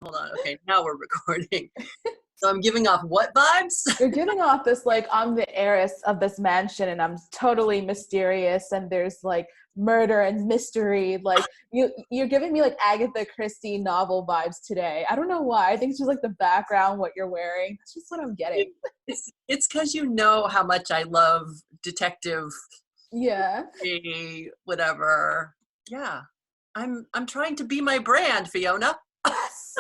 Hold on. Okay, now we're recording. So I'm giving off what vibes? You're giving off this, like, I'm the heiress of this mansion and I'm totally mysterious and there's like murder and mystery. Like you're giving me like Agatha Christie novel vibes today. I don't know why. I think it's just like the background, what you're wearing. That's just what I'm getting. It's because you know how much I love detective. Yeah. Whatever. Yeah. I'm trying to be my brand, Fiona. Yes.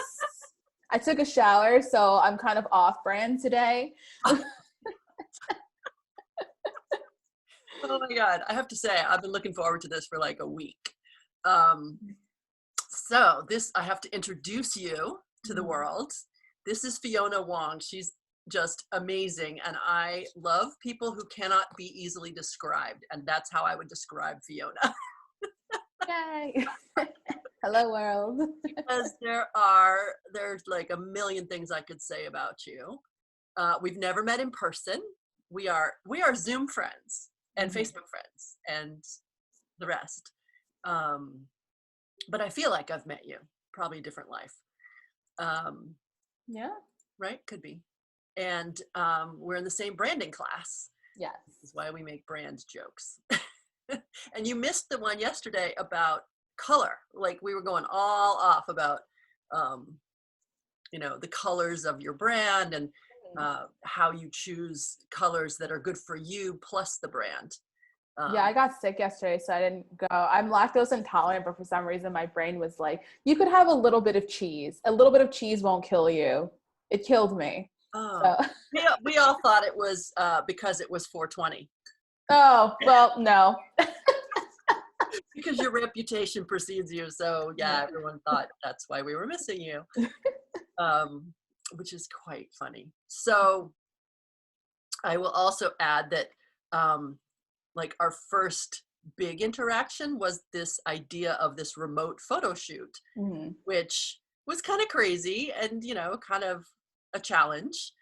I took a shower, so I'm kind of off brand today. Oh my God. I have to say, I've been looking forward to this for like a week. So I have to introduce you to the world. This is Fiona Wong. She's just amazing. And I love people who cannot be easily described. And that's how I would describe Fiona. Yay. Hello world. Because there's like a million things I could say about you. We've never met in person. We are Zoom friends and Facebook friends and the rest. But I feel like I've met you, probably a different life. Yeah. Right? Could be. And we're in the same branding class. Yes. This is why we make brand jokes. And you missed the one yesterday about color. Like we were going all off about, the colors of your brand and how you choose colors that are good for you plus the brand. Yeah, I got sick yesterday, so I didn't go. I'm lactose intolerant, but for some reason my brain was like, you could have a little bit of cheese. A little bit of cheese won't kill you. It killed me. Oh, so. we all thought it was because it was 420. Oh, well, no. Because your reputation precedes you. So yeah, everyone thought that's why we were missing you, which is quite funny. So I will also add that like our first big interaction was this idea of this remote photo shoot, which was kind of crazy and, kind of a challenge.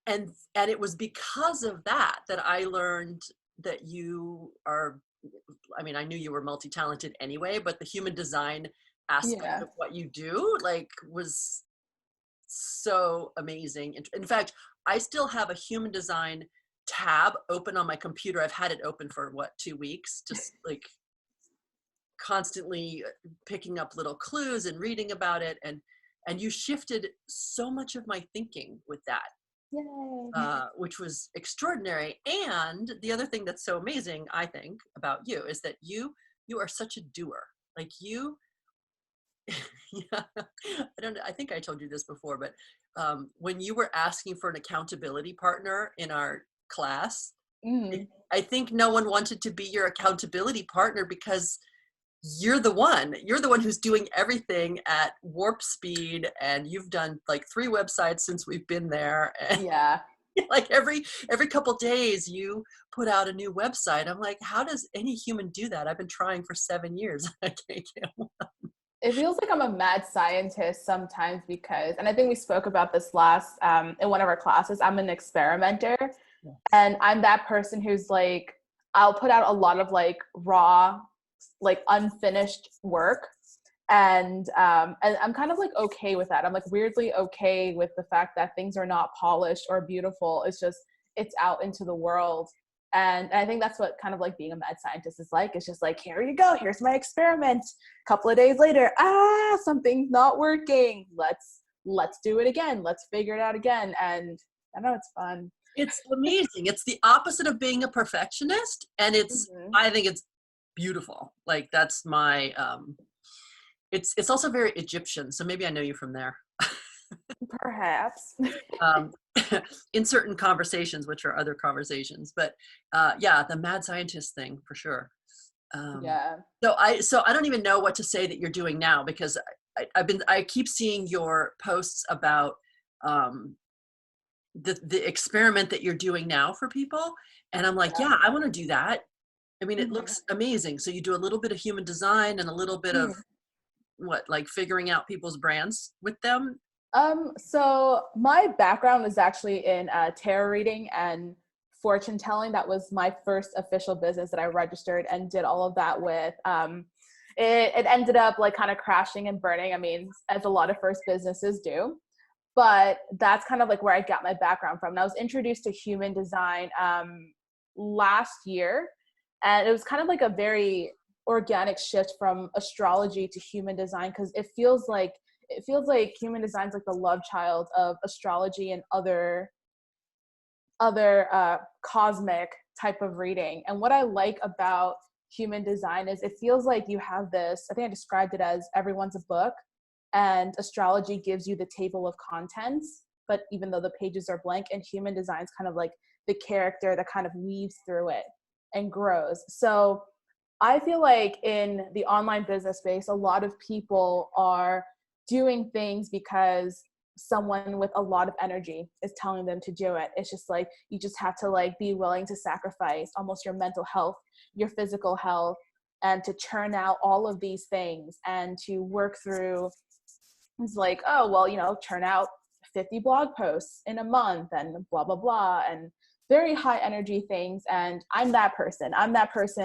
And it was because of that I learned that you are, I knew you were multi-talented anyway, but the human design aspect of what you do, like, was so amazing. In fact, I still have a human design tab open on my computer. I've had it open for 2 weeks, just like constantly picking up little clues and reading about it. And you shifted so much of my thinking with that. Which was extraordinary. And the other thing that's so amazing, I think, about you is that you are such a doer. Like you, I think I told you this before, but when you were asking for an accountability partner in our class, I think no one wanted to be your accountability partner because you're the one who's doing everything at warp speed, and you've done like 3 websites since we've been there. And like every couple days you put out a new website. I'm like, how does any human do that? I've been trying for 7 years. I can't get one. It feels like I'm a mad scientist sometimes because, and I think we spoke about this last in one of our classes, I'm an experimenter. Yes. And I'm that person who's like, I'll put out a lot of like raw, like unfinished work. And I'm kind of like okay with that. I'm like weirdly okay with the fact that things are not polished or beautiful. It's out into the world. And I think that's what kind of like being a mad scientist is like. It's just like, here you go. Here's my experiment. A couple of days later, something's not working. Let's do it again. Let's figure it out again. And I know it's fun. It's amazing. It's the opposite of being a perfectionist. And it's, I think it's beautiful. Like that's my, it's also very Egyptian. So maybe I know you from there. Perhaps. In certain conversations, which are other conversations, but the mad scientist thing for sure. So I don't even know what to say that you're doing now, because I keep seeing your posts about the experiment that you're doing now for people, and I'm like, I want to do that. I mean, it looks amazing. So you do a little bit of human design and a little bit of like figuring out people's brands with them. So my background is actually in tarot reading and fortune telling. That was my first official business that I registered and did all of that with. it ended up like kind of crashing and burning. I mean, as a lot of first businesses do. But that's kind of like where I got my background from. And I was introduced to human design last year, and it was kind of like a very organic shift from astrology to human design, because it feels like human design is like the love child of astrology and other cosmic type of reading. And what I like about human design is it feels like you have this, I think I described it as everyone's a book, and astrology gives you the table of contents, but even though the pages are blank, and human design is kind of like the character that kind of weaves through it and grows. So I feel like in the online business space, a lot of people are doing things because someone with a lot of energy is telling them to do it. It's just like, you just have to like be willing to sacrifice almost your mental health, your physical health, and to churn out all of these things and to work through. It's like, oh, well, you know, churn out 50 blog posts in a month and blah, blah, blah, and very high energy things. And I'm that person,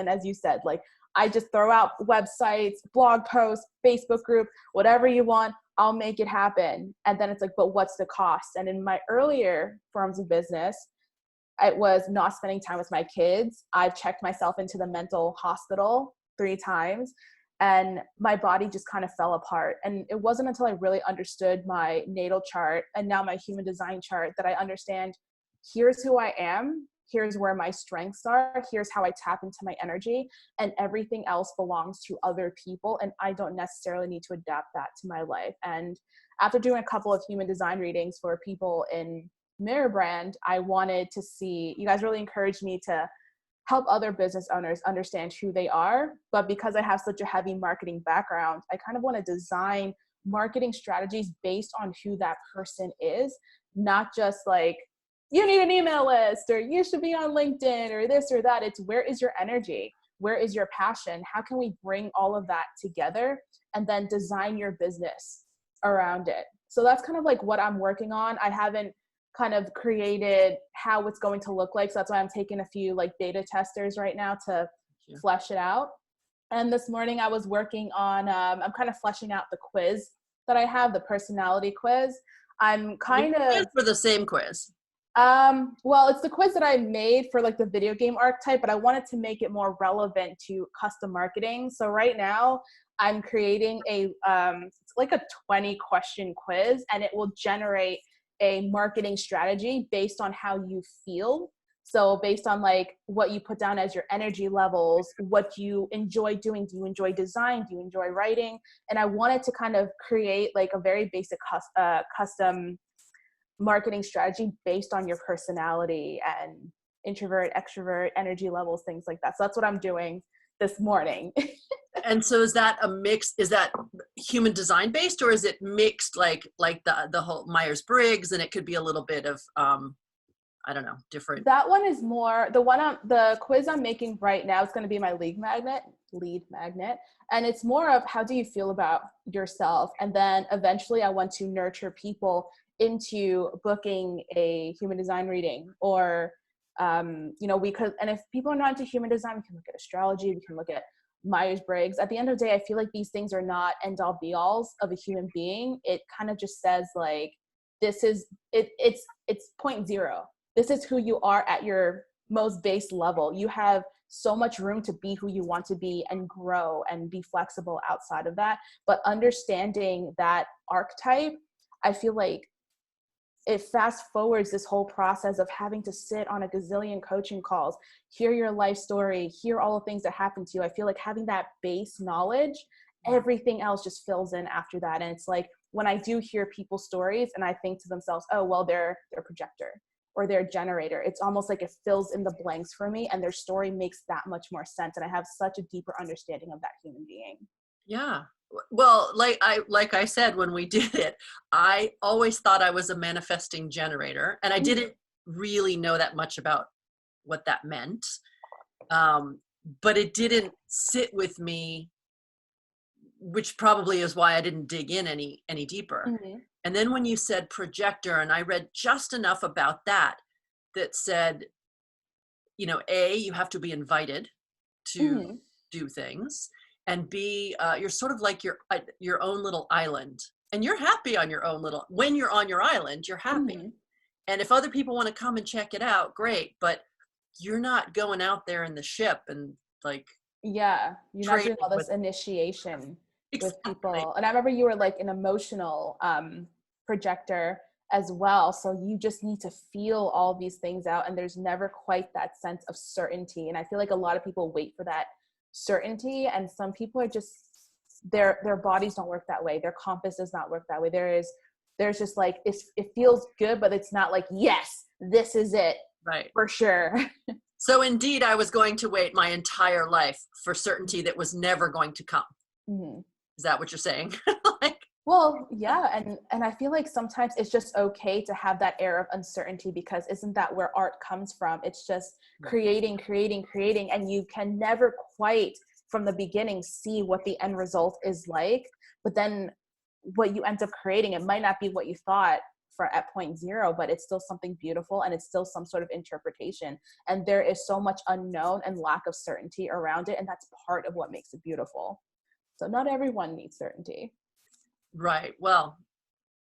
as you said, like I just throw out websites, blog posts, Facebook group, whatever you want, I'll make it happen. And then it's like, but what's the cost? And in my earlier forms of business, it was not spending time with my kids. I've checked myself into the mental hospital 3 times, and my body just kind of fell apart. And it wasn't until I really understood my natal chart and now my human design chart that I understand, here's who I am, here's where my strengths are, here's how I tap into my energy, and everything else belongs to other people, and I don't necessarily need to adapt that to my life. And after doing a couple of human design readings for people in Mirror Brand, I wanted to see, you guys really encouraged me to help other business owners understand who they are. But because I have such a heavy marketing background, I kind of want to design marketing strategies based on who that person is, not just like, you need an email list or you should be on LinkedIn or this or that. It's where is your energy? Where is your passion? How can we bring all of that together and then design your business around it? So that's kind of like what I'm working on. I haven't kind of created how it's going to look like. So that's why I'm taking a few like beta testers right now to flesh it out. And this morning I was working on, I'm kind of fleshing out the quiz that I have, the personality quiz. I'm kind of for the same quiz. Well, it's the quiz that I made for like the video game archetype, but I wanted to make it more relevant to custom marketing. So right now I'm creating a, it's like a 20 question quiz, and it will generate a marketing strategy based on how you feel. So based on like what you put down as your energy levels, what you enjoy doing. Do you enjoy design? Do you enjoy writing? And I wanted to kind of create like a very basic custom marketing strategy based on your personality and introvert, extrovert, energy levels, things like that. So that's what I'm doing this morning. And so is that a mix? Is that human design based, or is it mixed like the whole Myers-Briggs, and it could be a little bit of I don't know, different? That one is more the quiz I'm making right now. It's going to be my lead magnet, and it's more of how do you feel about yourself, and then eventually I want to nurture people into booking a human design reading, or you know, we could, and if people are not into human design, we can look at astrology, we can look at Myers-Briggs. At the end of the day, I feel like these things are not end all be alls of a human being. It kind of just says like, this is it, it's point zero. This is who you are at your most base level. You have so much room to be who you want to be and grow and be flexible outside of that. But understanding that archetype, I feel like it fast forwards this whole process of having to sit on a gazillion coaching calls, hear your life story, hear all the things that happen to you. I feel like having that base knowledge, everything else just fills in after that. And it's like when I do hear people's stories and I think to themselves, oh, well, they're a projector or they're a generator. It's almost like it fills in the blanks for me, and their story makes that much more sense. And I have such a deeper understanding of that human being. Yeah. Well, like I said, when we did it, I always thought I was a manifesting generator, and I didn't really know that much about what that meant. But it didn't sit with me, which probably is why I didn't dig in any deeper. Mm-hmm. And then when you said projector, and I read just enough about that said, you know, you have to be invited to do things. and be, you're sort of like your own little island, and you're happy on your own little, when you're on your island, you're happy. Mm-hmm. And if other people want to come and check it out, great. But you're not going out there in the ship and like, Yeah, you're not trading doing all this with initiation with exactly. people. And I remember you were like an emotional projector as well. So you just need to feel all these things out. And there's never quite that sense of certainty. And I feel like a lot of people wait for that certainty. And some people are just, their bodies don't work that way. Their compass does not work that way. There's just like, it feels good, but it's not like, yes, this is it. Right. For sure. So indeed, I was going to wait my entire life for certainty that was never going to come. Mm-hmm. Is that what you're saying? Like, well, yeah, and I feel like sometimes it's just okay to have that air of uncertainty, because isn't that where art comes from? It's just creating, and you can never quite from the beginning see what the end result is like, but then what you end up creating, it might not be what you thought at point zero, but it's still something beautiful, and it's still some sort of interpretation, and there is so much unknown and lack of certainty around it, and that's part of what makes it beautiful. So not everyone needs certainty. right. Well,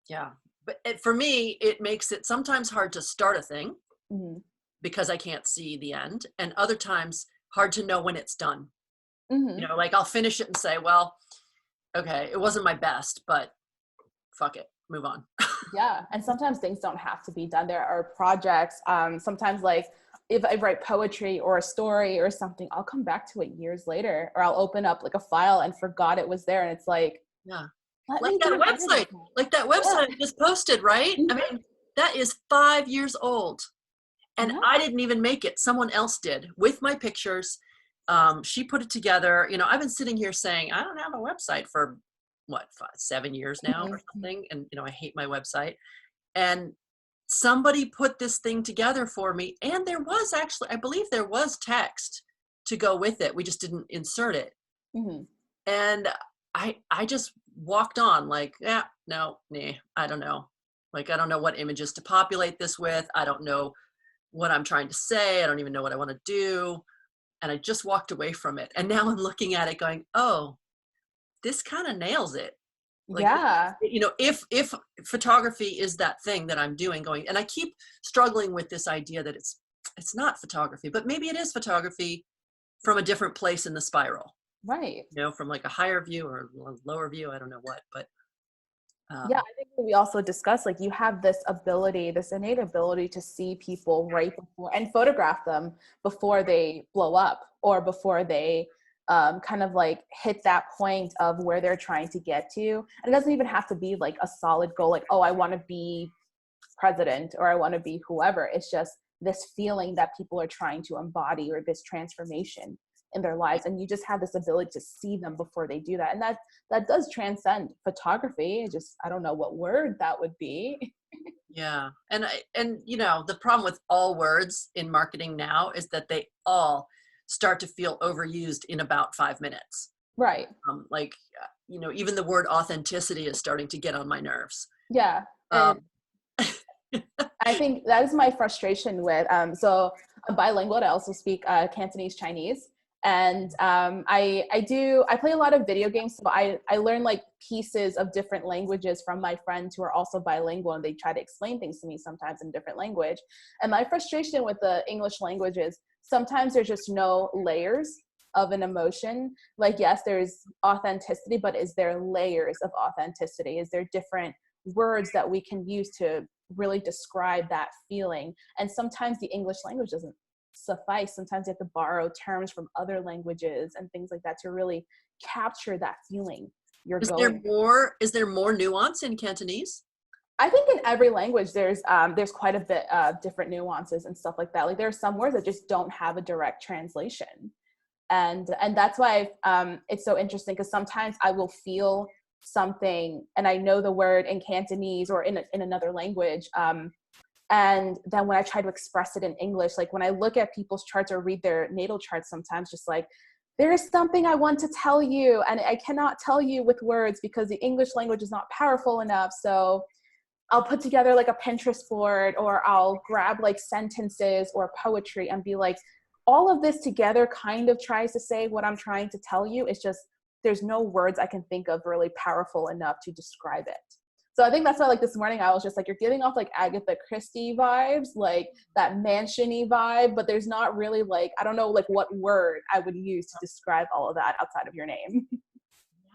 yeah. But for me, it makes it sometimes hard to start a thing Mm-hmm. because I can't see the end, and other times hard to know when it's done. Mm-hmm. You know, like I'll finish it and say, well, okay, it wasn't my best, but fuck it, move on. Yeah, and sometimes things don't have to be done. There are projects, sometimes like if I write poetry or a story or something, I'll come back to it years later, or I'll open up like a file and forgot it was there, and it's like, Yeah. let Like me that do website, like that website I just posted, right? I Mm-hmm. mean, that is 5 years old, and Yeah. I didn't even make it. Someone else did with my pictures. She put it together. You know, I've been sitting here saying, I don't have a website for what, 7 years now or Mm-hmm. something. And, you know, I hate my website. And somebody put this thing together for me. And there was actually, I believe there was text to go with it. We just didn't insert it. Mm-hmm. And I just walked on like, yeah, no, nah, I don't know. Like, I don't know what images to populate this with. I don't know what I'm trying to say. I don't even know what I want to do. And I just walked away from it. And now I'm looking at it going, oh, this kind of nails it. Like, Yeah. you know, if photography is that thing that I'm doing going, and I keep struggling with this idea that it's not photography, but maybe it is photography from a different place in the spiral, Right. you know, from like a higher view or a lower view. I don't know what, but Yeah, I think we also discussed, like, you have this ability, this innate ability to see people right before and photograph them before they blow up, or before they kind of like hit that point of where they're trying to get to. And it doesn't even have to be like a solid goal, like, oh, I want to be president or I want to be whoever. It's just this feeling that people are trying to embody, or this transformation in their lives, and you just have this ability to see them before they do that, and that does transcend photography. I don't know what word that would be. yeah. And you know, the problem with all words in marketing now is that they all start to feel overused in about 5 minutes. Right. Like, you know, even the word authenticity is starting to get on my nerves. Yeah. And Um, I think that is my frustration with, so I'm bilingual. I also speak Cantonese Chinese. And I play a lot of video games. So I learn like pieces of different languages from my friends who are also bilingual, and they try to explain things to me sometimes in different language. And my frustration with the English language is sometimes there's just no layers of an emotion. Like, yes, there's authenticity, but is there layers of authenticity? Is there different words that we can use to really describe that feeling? And sometimes the English language doesn't suffice. Sometimes you have to borrow terms from other languages and things like that to really capture that feeling you're going through. is there more nuance in Cantonese? I think in every language there's quite a bit of different nuances and stuff like that. Like, there are some words that just don't have a direct translation, and that's why it's so interesting, because sometimes I will feel something and I know the word in Cantonese or in another language, and then when I try to express it in English, like when I look at people's charts or read their natal charts, sometimes just like, there is something I want to tell you and I cannot tell you with words because the English language is not powerful enough. So I'll put together like a Pinterest board, or I'll grab like sentences or poetry and be like, all of this together kind of tries to say what I'm trying to tell you. It's just there's no words I can think of really powerful enough to describe it. So I think that's why, like, this morning I was just like, you're giving off like Agatha Christie vibes, like that mansion-y vibe, but there's not really like, I don't know like what word I would use to describe all of that outside of your name.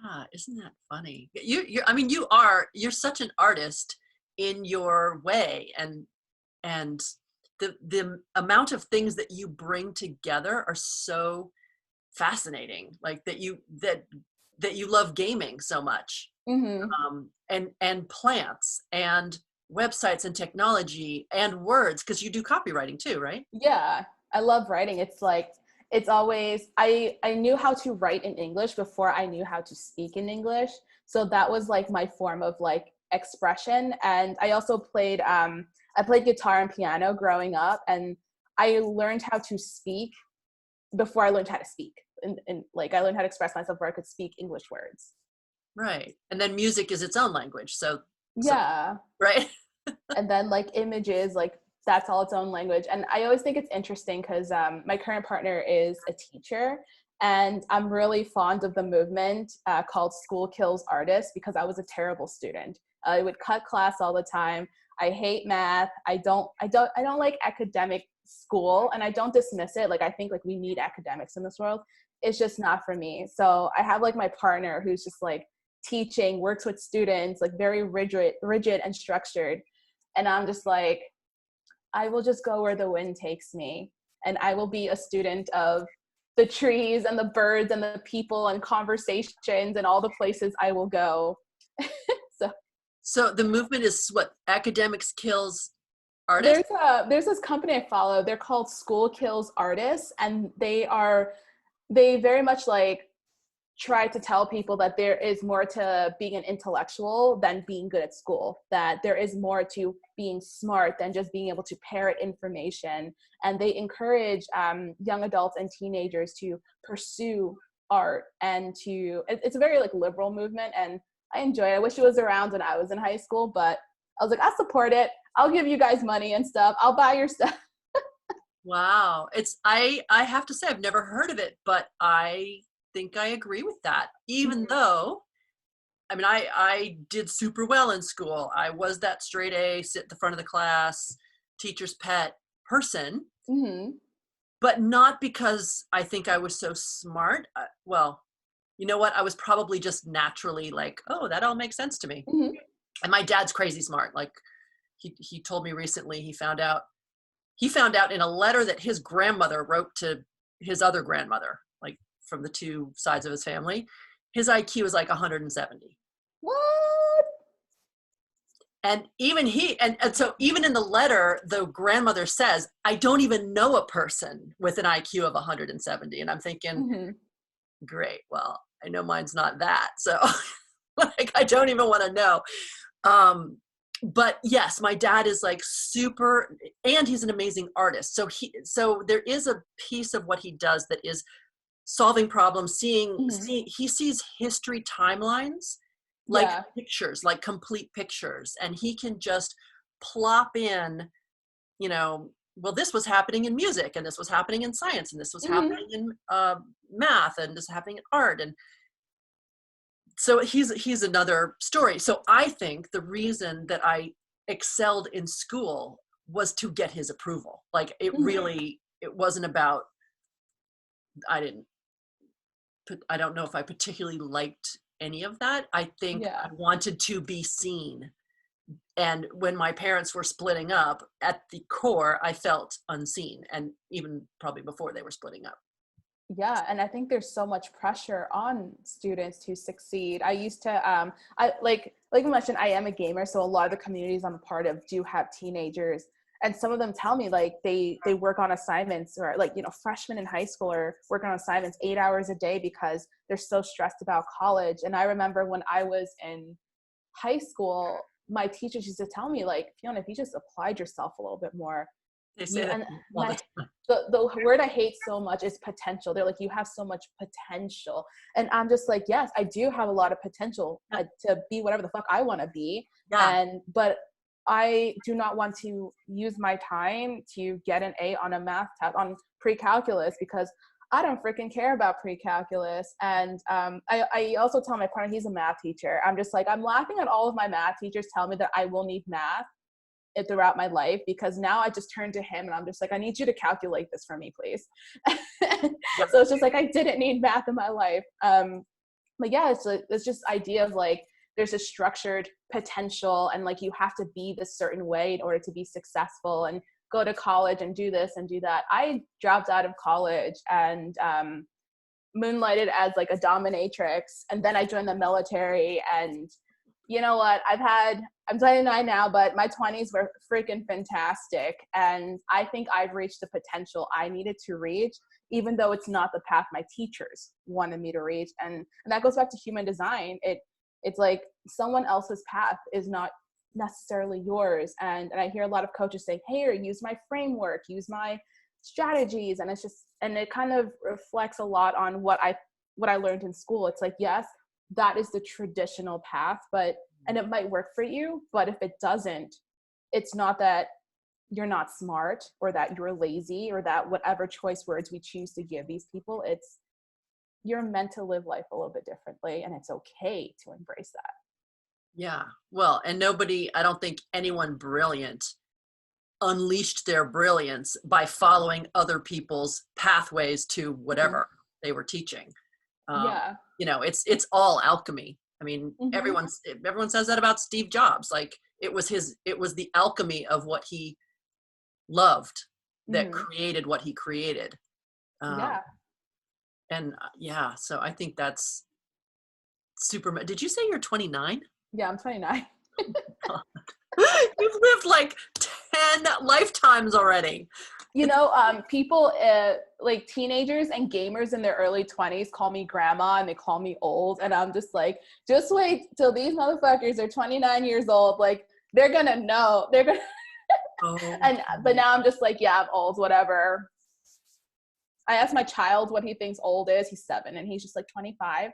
Yeah, isn't that funny? I mean, you're such an artist in your way, and the amount of things that you bring together are so fascinating. Like that you love gaming so much, and plants and websites and technology and words, because you do copywriting too, right? Yeah, I love writing. It's like, it's always, I knew how to write in English before I knew how to speak in English. So that was like my form of like expression. And I also played, I played guitar and piano growing up, and I learned how to speak before I learned how to speak. And like, I learned how to express myself where I could speak English words. Right. And then music is its own language. So Yeah. right. And then like images, like that's all its own language. And I always think it's interesting because my current partner is a teacher, and I'm really fond of the movement called School Kills Artists, because I was a terrible student. I would cut class all the time. I hate math. I don't like academic school, and I don't dismiss it. Like, I think like we need academics in this world. It's just not for me. So I have like my partner who's just like teaching, works with students, like very rigid and structured. And I'm just like, I will just go where the wind takes me. And I will be a student of the trees and the birds and the people and conversations and all the places I will go. So the movement is what? Academics kills artists? There's this company I follow. They're called School Kills Artists, and they very much like try to tell people that there is more to being an intellectual than being good at school, that there is more to being smart than just being able to parrot information. And they encourage young adults and teenagers to pursue art, and it's a very like liberal movement, and I enjoy it. I wish it was around when I was in high school, but I was like, I'll support it. I'll give you guys money and stuff. I'll buy your stuff. Wow. I have to say, I've never heard of it, but I think I agree with that. Even though, I mean, I did super well in school. I was that straight A, sit at the front of the class, teacher's pet person, but not because I think I was so smart. Well, you know what? I was probably just naturally like, oh, that all makes sense to me. And my dad's crazy smart. Like he told me recently, he found out in a letter that his grandmother wrote to his other grandmother, like from the two sides of his family, his IQ is like 170. What? And even so even in the letter, the grandmother says, I don't even know a person with an IQ of 170. And I'm thinking, great, well, I know mine's not that. So like, I don't even want to know. But yes, my dad is like super, and he's an amazing artist. So there is a piece of what he does that is solving problems, he sees history timelines, like pictures, like complete pictures. And he can just plop in, well, this was happening in music, and this was happening in science, and this was happening in math, and this is happening in art. And so he's another story. So I think the reason that I excelled in school was to get his approval. Like it wasn't about, I don't know if I particularly liked any of that. I think I wanted to be seen. And when my parents were splitting up, at the core, I felt unseen, and even probably before they were splitting up. Yeah, and I think there's so much pressure on students to succeed. I used to, I like you mentioned, I am a gamer, so a lot of the communities I'm a part of do have teenagers, and some of them tell me like they work on assignments, or like freshmen in high school are working on assignments 8 hours a day because they're so stressed about college. And I remember when I was in high school, my teachers used to tell me like, Fiona, if you just applied yourself a little bit more. They say that all the time. The word I hate so much is potential. They're like, you have so much potential. And I'm just like, yes, I do have a lot of potential to be whatever the fuck I want to be. But I do not want to use my time to get an A on a math test, on pre-calculus, because I don't freaking care about pre-calculus. And I also tell my partner, he's a math teacher. I'm just like, I'm laughing at all of my math teachers tell me that I will need math throughout my life, because now I just turn to him and I'm just like, I need you to calculate this for me, please. So it's just like, I didn't need math in my life. But yeah, it's just idea of like, there's a structured potential, and like, you have to be this certain way in order to be successful and go to college and do this and do that. I dropped out of college and moonlighted as like a dominatrix, and then I joined the military. And you know what, I'm 29 now, but my 20s were freaking fantastic, and I think I've reached the potential I needed to reach, even though it's not the path my teachers wanted me to reach. And that goes back to human design. It's like someone else's path is not necessarily yours. And I hear a lot of coaches say, hey, use my framework, use my strategies. And it kind of reflects a lot on what I learned in school. It's like, yes, that is the traditional path, and it might work for you, but if it doesn't, it's not that you're not smart or that you're lazy or that whatever choice words we choose to give these people, it's you're meant to live life a little bit differently, and it's okay to embrace that. Yeah. Well, and I don't think anyone brilliant unleashed their brilliance by following other people's pathways to whatever they were teaching. It's all alchemy. I mean, everyone says that about Steve Jobs. Like, it was the alchemy of what he loved that created what he created. So I think that's super. Did you say you're 29? Yeah, I'm 29. You've lived like 10 lifetimes already. People like teenagers and gamers in their early 20s call me grandma, and they call me old. And I'm just like, just wait till these motherfuckers are 29 years old. Like, they're going to know. They're going to. But now I'm just like, yeah, I'm old, whatever. I asked my child what he thinks old is. He's 7, and he's just like, 25.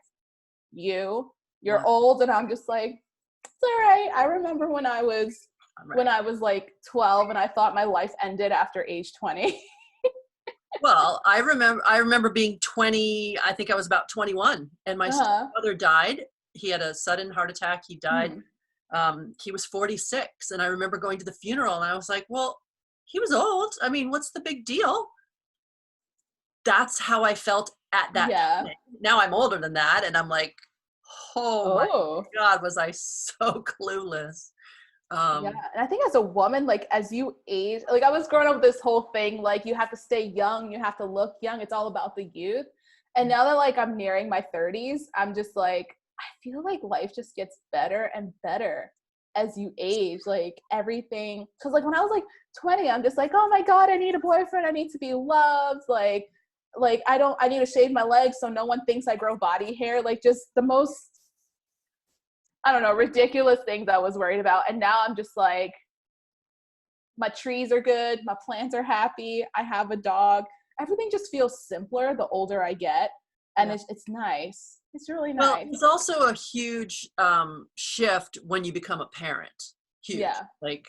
You're old. And I'm just like, it's all right. I remember when I was like 12 and I thought my life ended after age 20. Well, I remember being 20. I think I was about 21, and my stepmother died. He had a sudden heart attack. He died. He was 46, and I remember going to the funeral, and I was like, well, he was old. I mean, what's the big deal? That's how I felt at that point. Now I'm older than that, and I'm like, oh my God, was I so clueless. And I think as a woman, like, as you age, like, I was growing up with this whole thing, like, you have to stay young, you have to look young, it's all about the youth. And now that, like, I'm nearing my 30s, I'm just like, I feel like life just gets better and better as you age, like, everything. Because, like, when I was like 20, I'm just like, oh my God, I need a boyfriend, I need to be loved, like I need to shave my legs so no one thinks I grow body hair, like, just the most, I don't know, ridiculous things I was worried about. And now I'm just like, my trees are good, my plants are happy, I have a dog. Everything just feels simpler the older I get. And it's nice. It's really nice. Well, it's also a huge shift when you become a parent. Huge. Yeah. Like,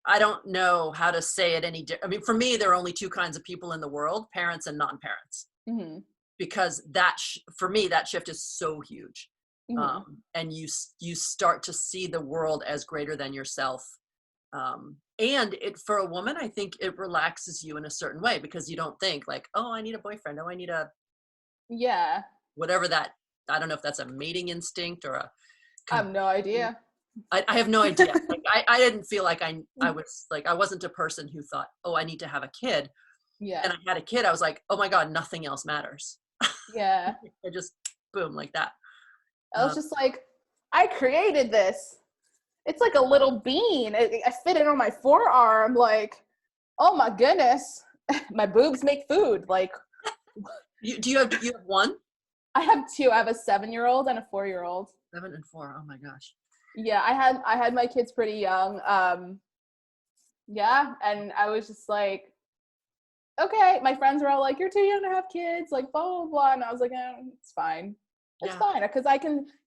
I don't know how to say it I mean, for me, there are only two kinds of people in the world, parents and non-parents. Because for me, that shift is so huge. And you start to see the world as greater than yourself. And for a woman, I think it relaxes you in a certain way, because you don't think like, oh, I need a boyfriend. Oh, I need whatever that, I don't know if that's a mating instinct or I have no idea. I have no idea. Like, I didn't feel like I was like, I wasn't a person who thought, oh, I need to have a kid. Yeah. And I had a kid. I was like, oh my God, nothing else matters. Yeah. I just boom, like that. I was just like, I created this. It's like a little bean. I fit it on my forearm. Like, oh my goodness, my boobs make food. Like, do you have one? I have 2. I have a 7-year-old and a 4-year-old. 7 and 4. Oh my gosh. Yeah, I had my kids pretty young. Yeah, and I was just like, okay. My friends were all like, "You're too young to have kids," like blah blah blah, and I was like, "It's fine." It's Yeah. fine because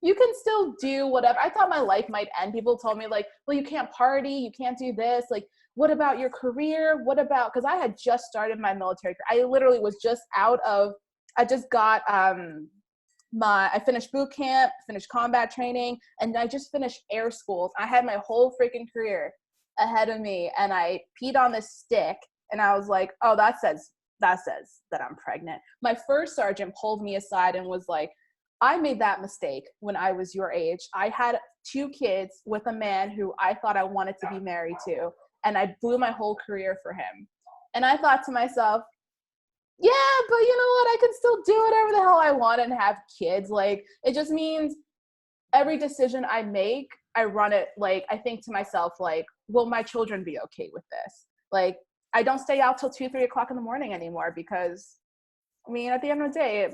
you can still do whatever. I thought my life might end. People told me like, well, you can't party, you can't do this. Like, what about your career? What about, because I had just started my military career. I literally was just I just got, I finished boot camp, finished combat training, and I just finished air schools. I had my whole freaking career ahead of me, and I peed on this stick, and I was like, oh, that says that I'm pregnant. My first sergeant pulled me aside and was like, I made that mistake when I was your age. I had 2 kids with a man who I thought I wanted to be married to, and I blew my whole career for him. And I thought to myself, yeah, but you know what? I can still do whatever the hell I want and have kids. Like, it just means every decision I make, I run it, like, I think to myself, like, will my children be okay with this? Like, I don't stay out till 2, 3 o'clock in the morning anymore because, I mean, at the end of the day,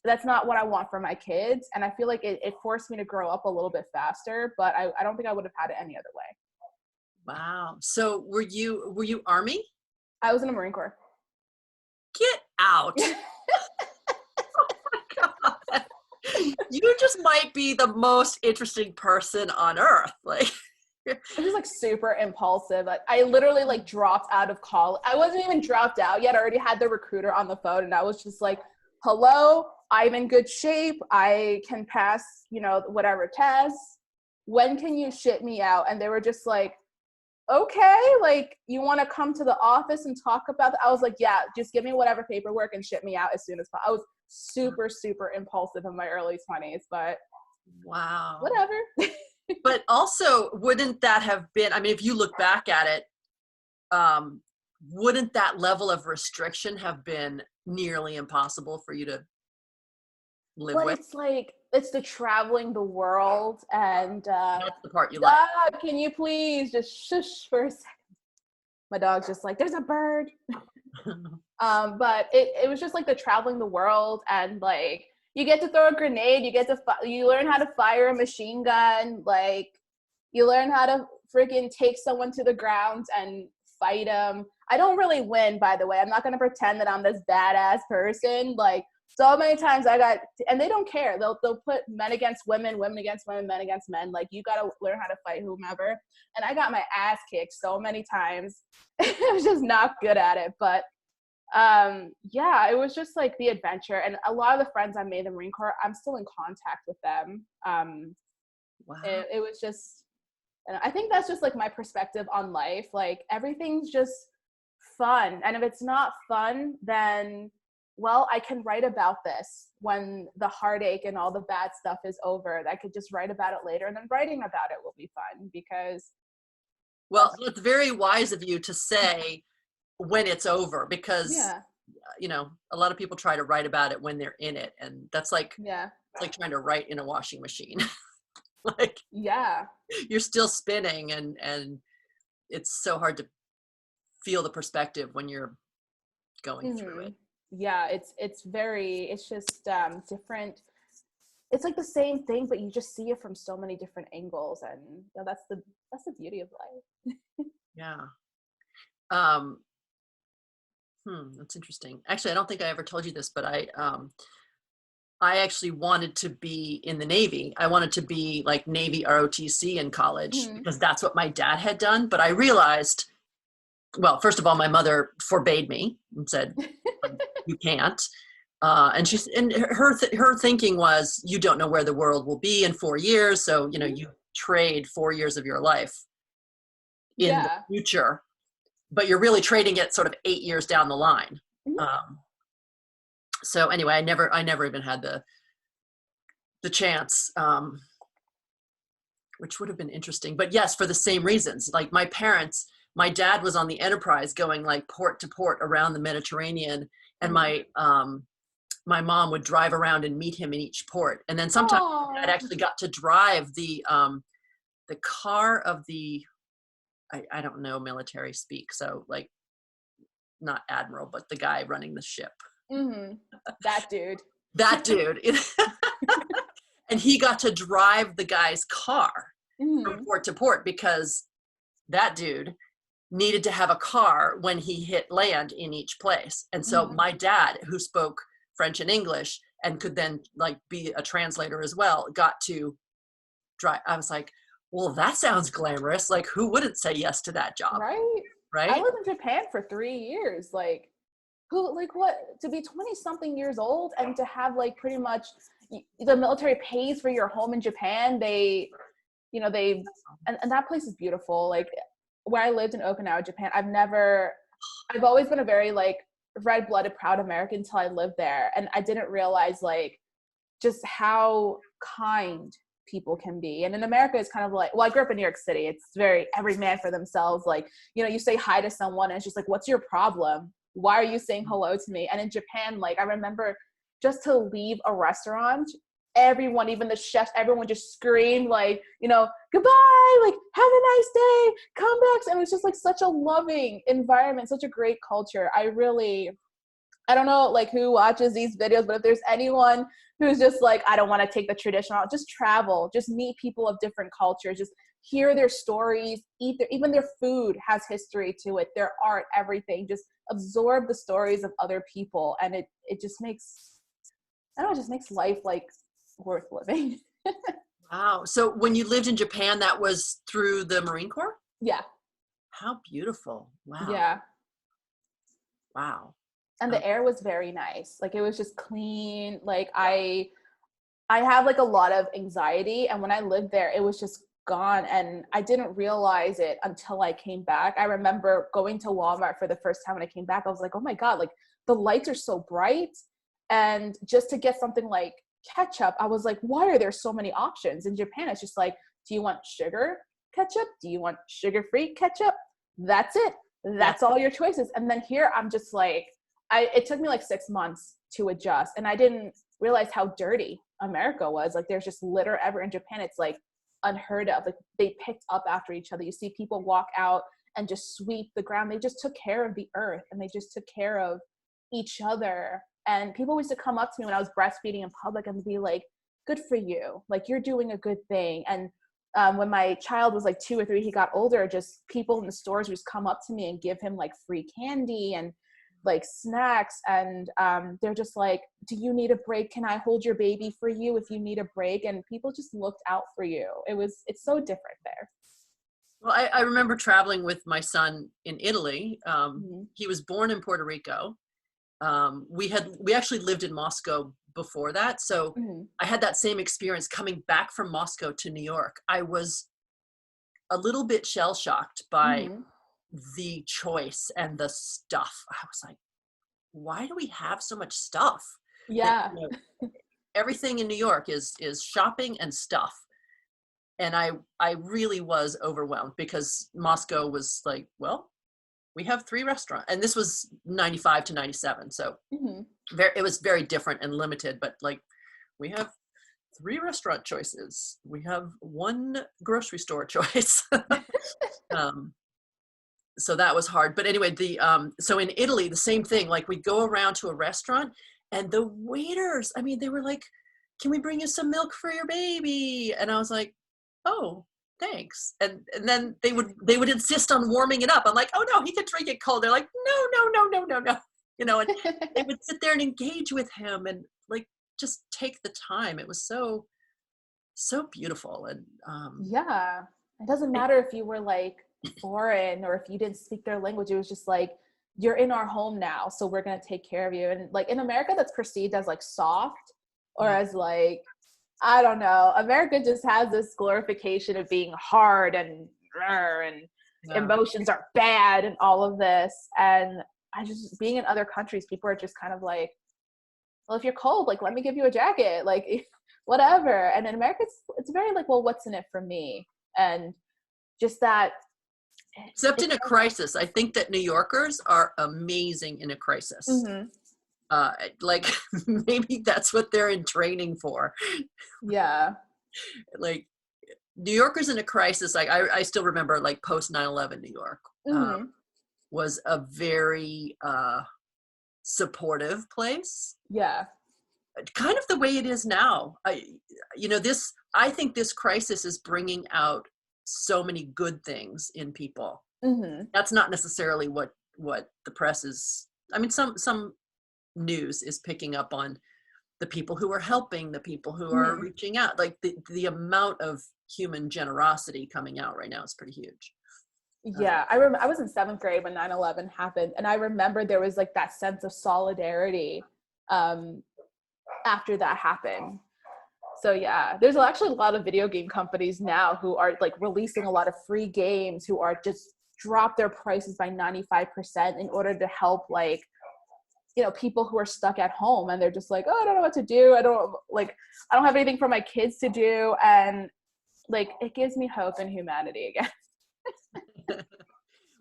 that's not what I want for my kids. And I feel like it forced me to grow up a little bit faster, but I don't think I would have had it any other way. Wow. So were you Army? I was in the Marine Corps. Get out. Oh my God. You just might be the most interesting person on earth. Like, I'm just like super impulsive. Like, I literally like dropped out of college. I wasn't even dropped out yet. I already had the recruiter on the phone, and I was just like, hello, I'm in good shape. I can pass, whatever tests. When can you ship me out? And they were just like, okay, like, you want to come to the office and talk about that? I was like, yeah, just give me whatever paperwork and ship me out as soon as possible. I was super, super impulsive in my early 20s, but wow. whatever. But also, wouldn't that have been, I mean, if you look back at it, wouldn't that level of restriction have been nearly impossible for you to live But with? it's like, it's the traveling the world, and That's the part you like. can you please just shush for a second? My dog's just like, there's a bird. But it was just like the traveling the world, and like, you get to throw a grenade, you learn how to fire a machine gun, like, you learn how to freaking take someone to the ground and fight them. I don't really win, by the way. I'm not going to pretend that I'm this badass person. Like, so many times and they don't care. They'll put men against women, women against women, men against men. Like, you got to learn how to fight whomever. And I got my ass kicked so many times. I was just not good at it. But yeah, it was just like the adventure. And a lot of the friends I made in the Marine Corps, I'm still in contact with them. Wow. It was just, and I think that's just like my perspective on life. Like, everything's just fun. And if it's not fun, then, well, I can write about this when the heartache and all the bad stuff is over. I could just write about it later, and then writing about it will be fun because. Well, it's very wise of you to say when it's over, because, Yeah. A lot of people try to write about it when they're in it. And that's like, Yeah. it's like trying to write in a washing machine. Like, Yeah. you're still spinning, and it's so hard to feel the perspective when you're going through it. Yeah, it's just different. It's like the same thing, but you just see it from so many different angles, and that's the beauty of life. Yeah. That's interesting. Actually, I don't think I ever told you this, but I actually wanted to be in the Navy. I wanted to be like Navy ROTC in college because that's what my dad had done. But I realized, well, first of all, my mother forbade me and said, you can't. And her thinking was, you don't know where the world will be in 4 years. So, you trade 4 years of your life in the future, but you're really trading it sort of 8 years down the line. So anyway, I never even had the chance, which would have been interesting. But yes, for the same reasons. Like, my dad was on the Enterprise going like port to port around the Mediterranean, and my mom would drive around and meet him in each port. And then sometimes I'd actually got to drive the car of the, I don't know military speak, so like, not admiral, but the guy running the ship. That dude. That dude. And he got to drive the guy's car from port to port because that dude needed to have a car when he hit land in each place. And so my dad, who spoke French and English, and could then like be a translator as well, got to drive. I was like, well, that sounds glamorous. Like, who wouldn't say yes to that job? Right. I Right. lived in Japan for 3 years. Like, who, like, what, to be 20 something years old and to have like pretty much the military pays for your home in Japan. They, you know, and that place is beautiful. Like, where I lived in Okinawa, Japan, I've always been a very like red-blooded, proud American until I lived there. And I didn't realize like just how kind people can be. And in America, it's kind of like, well, I grew up in New York City. It's very every man for themselves. Like, you know, you say hi to someone and it's just like, what's your problem? Why are you saying hello to me? And in Japan, like I remember just to leave a restaurant, everyone, even the chefs, everyone just screamed like, you know, goodbye, like have a nice day, come back. And it was just like such a loving environment, such a great culture. I don't know like who watches these videos, but if there's anyone who's just like, I don't want to take the traditional, just travel, just meet people of different cultures, just hear their stories, even their food has history to it, their art, everything, just absorb the stories of other people. And it just makes, I don't know, it just makes life like worth living. Wow. So when you lived in Japan, that was through the Marine Corps? Yeah. How beautiful. Wow. Yeah. Wow. And the air was very nice. Like it was just clean. Like I have like a lot of anxiety, and when I lived there, it was just gone, and I didn't realize it until I came back. I remember going to Walmart for the first time when I came back. I was like, oh my God, like the lights are so bright. And just to get something like ketchup, I was like, why are there so many options? In Japan, it's just like, do you want sugar ketchup? Do you want sugar-free ketchup? That's it. That's all your choices. And then here, I'm just like, it took me like 6 months to adjust, and I didn't realize how dirty America was. Like there's just litter ever. In Japan, it's like unheard of. Like they picked up after each other. You see people walk out and just sweep the ground. They just took care of the earth, and they just took care of each other. And people used to come up to me when I was breastfeeding in public and be like, good for you. Like you're doing a good thing. And when my child was like 2 or 3, he got older, just people in the stores would just come up to me and give him like free candy and like snacks. And they're just like, do you need a break? Can I hold your baby for you if you need a break? And people just looked out for you. It's so different there. Well, I remember traveling with my son in Italy. He was born in Puerto Rico. We actually lived in Moscow before that. So I had that same experience coming back from Moscow to New York. I was a little bit shell-shocked by the choice and the stuff. I was like, why do we have so much stuff? Yeah. You know, everything in New York is shopping and stuff. And I really was overwhelmed because Moscow was like, well, we have 3 restaurants. And this was 95 to 97. So it was very different and limited, but like we have 3 restaurant choices. We have 1 grocery store choice. So that was hard. But anyway, so in Italy, the same thing, like we'd go around to a restaurant and the waiters, I mean, they were like, can we bring you some milk for your baby? And I was like, oh, thanks. And then they would insist on warming it up. I'm like, oh no, he could drink it cold. They're like, no. You know, and they would sit there and engage with him and like, just take the time. It was so beautiful. And yeah, it doesn't matter if you were like foreign or if you didn't speak their language. It was just like, you're in our home now, so we're going to take care of you. And like in America, that's perceived as like soft or as like, I don't know, America just has this glorification of being hard and emotions are bad and all of this. And being in other countries, people are just kind of like, well, if you're cold, like, let me give you a jacket, like whatever. And in America, it's very like, well, what's in it for me? And just that. Except in a crisis. I think that New Yorkers are amazing in a crisis. Like maybe that's what they're in training for. Yeah. Like New Yorkers in a crisis, like I still remember like post 9/11 New York was a very supportive place. Yeah. Kind of the way it is now. I think this crisis is bringing out so many good things in people. That's not necessarily what the press is. I mean, some news is picking up on the people who are helping, the people who are reaching out, like the amount of human generosity coming out right now is pretty huge. Yeah, I was in 7th grade when 9/11 happened, and I remember there was like that sense of solidarity after that happened. So yeah, there's actually a lot of video game companies now who are like releasing a lot of free games, who are just drop their prices by 95% in order to help, like, you know, people who are stuck at home and they're just like, oh, I don't know what to do. I don't have anything for my kids to do. And like, it gives me hope in humanity again.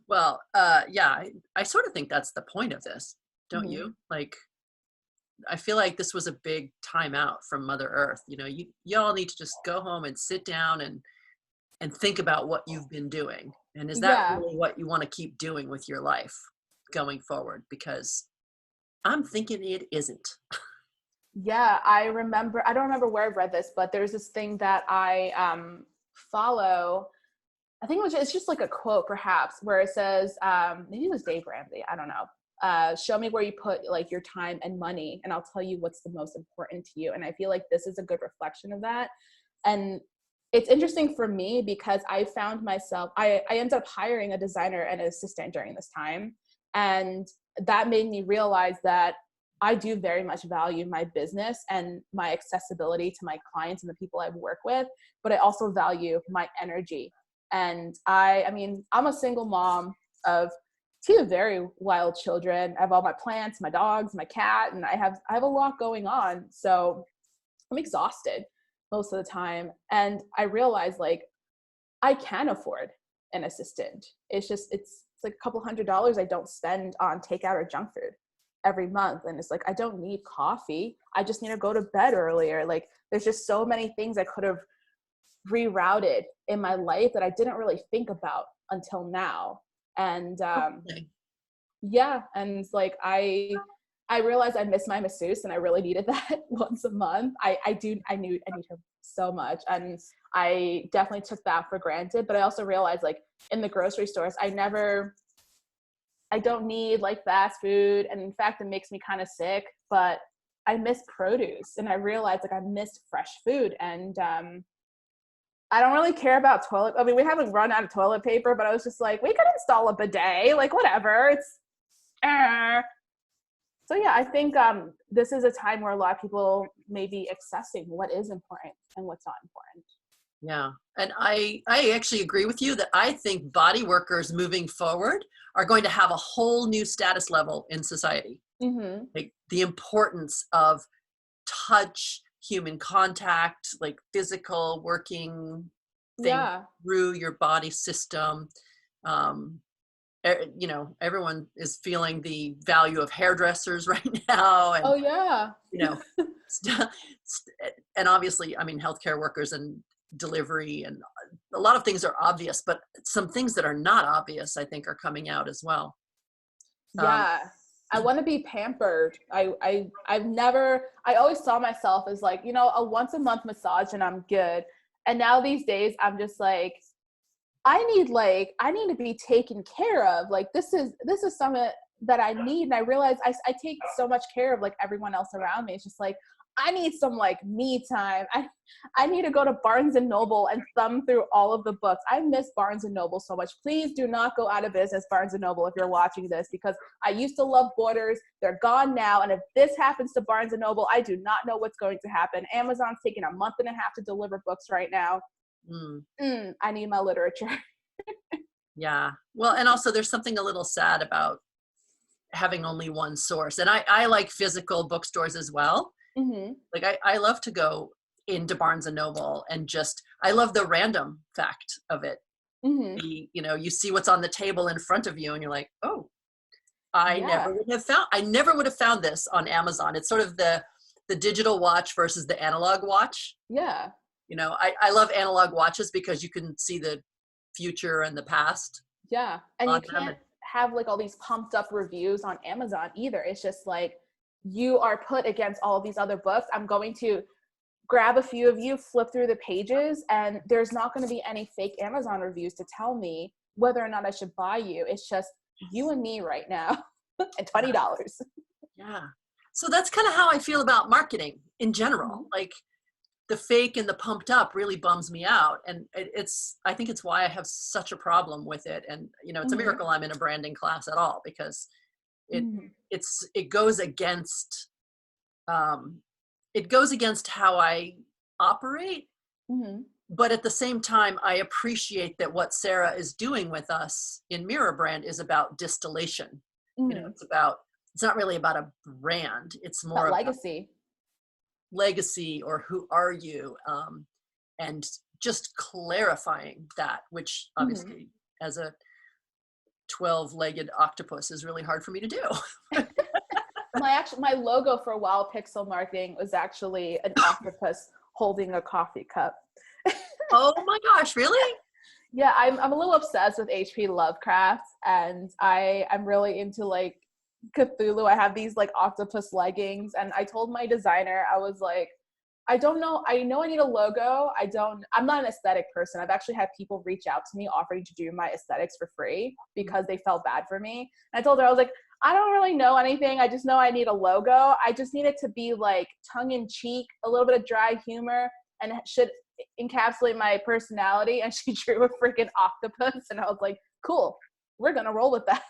Well, yeah, I sort of think that's the point of this, don't you? Like, I feel like this was a big time out from Mother Earth. You know, you all need to just go home and sit down and think about what you've been doing. And is that really what you want to keep doing with your life going forward? Because I'm thinking it isn't. Yeah, I don't remember where I've read this, but there's this thing that I follow. I think it's just like a quote perhaps, where it says, maybe it was Dave Ramsey, I don't know. Show me where you put like your time and money, and I'll tell you what's the most important to you. And I feel like this is a good reflection of that. And it's interesting for me because I found myself, I ended up hiring a designer and an assistant during this time. And that made me realize that I do very much value my business and my accessibility to my clients and the people I work with, but I also value my energy. And I mean, I'm a single mom of 2 very wild children. I have all my plants, my dogs, my cat, and I have a lot going on. So I'm exhausted most of the time. And I realized like I can afford an assistant. It's like a couple $100 I don't spend on takeout or junk food every month. And it's like, I don't need coffee. I just need to go to bed earlier. Like, there's just so many things I could have rerouted in my life that I didn't really think about until now. And yeah, and it's like I realized I miss my masseuse and I really needed that once a month. I need her so much, and I definitely took that for granted. But I also realized, like, in the grocery stores, I don't need like fast food, and in fact it makes me kind of sick, but I miss produce, and I realized like I missed fresh food. And I don't really care about we haven't run out of toilet paper, but I was just like, we could install a bidet, like whatever. It's So yeah, I think this is a time where a lot of people may be accessing what is important and what's not important. Yeah. And I actually agree with you that I think body workers moving forward are going to have a whole new status level in society. Like the importance of touch, human contact, like physical working thing through your body system. You know, everyone is feeling the value of hairdressers right now. And, you know, and obviously, I mean, healthcare workers and delivery and a lot of things are obvious, but some things that are not obvious, I think, are coming out as well. I want to be pampered. I always saw myself as like, you know, a once a month massage and I'm good. And now these days I'm just like, I need to be taken care of. Like, this is something that I need. And I realize I take so much care of like everyone else around me. It's just like, I need some like me time. I need to go to Barnes and Noble and thumb through all of the books. I miss Barnes and Noble so much. Please do not go out of business, Barnes and Noble, if you're watching this, because I used to love Borders. They're gone now. And if this happens to Barnes and Noble, I do not know what's going to happen. Amazon's taking a month and a half to deliver books right now. I need my literature. Yeah. Well, and also there's something a little sad about having only one source. And I like physical bookstores as well. Like I love to go into Barnes and Noble and I love the random fact of it. You know, you see what's on the table in front of you and you're like, oh, I never would have found this on Amazon. It's sort of the digital watch versus the analog watch. Yeah. You know, I love analog watches because you can see the future and the past. Yeah. And you can't have like all these pumped up reviews on Amazon either. It's just like, you are put against all of these other books. I'm going to grab a few of you, flip through the pages, and there's not going to be any fake Amazon reviews to tell me whether or not I should buy you. It's just you and me right now and $20. Yeah. So that's kind of how I feel about marketing in general. Mm-hmm. Like the fake and the pumped up really bums me out. And I think it's why I have such a problem with it. And, you know, it's a Mm-hmm. miracle I'm in a branding class at all, because Mm-hmm. it goes against, it goes against how I operate. Mm-hmm. But at the same time, I appreciate that what Sarah is doing with us in Mirror Brand is about distillation. You know, Mm-hmm. it's not really about a brand. It's more That about legacy. legacy, or who are you, and just clarifying that, which Mm-hmm. obviously as a 12-legged octopus is really hard for me to do. My logo for Wild Pixel Marketing was actually an octopus holding a coffee cup. Oh my gosh, really? Yeah, I'm a little obsessed with HP Lovecraft, and I'm really into like Cthulhu. I have these like octopus leggings, and I told my designer, I was like, I don't know. I know I need a logo. I'm not an aesthetic person. I've actually had people reach out to me offering to do my aesthetics for free because they felt bad for me. And I told her, I was like, I don't really know anything. I just know I need a logo. I just need it to be like tongue in cheek, a little bit of dry humor, and it should encapsulate my personality. And she drew a freaking octopus. And I was like, cool, we're going to roll with that.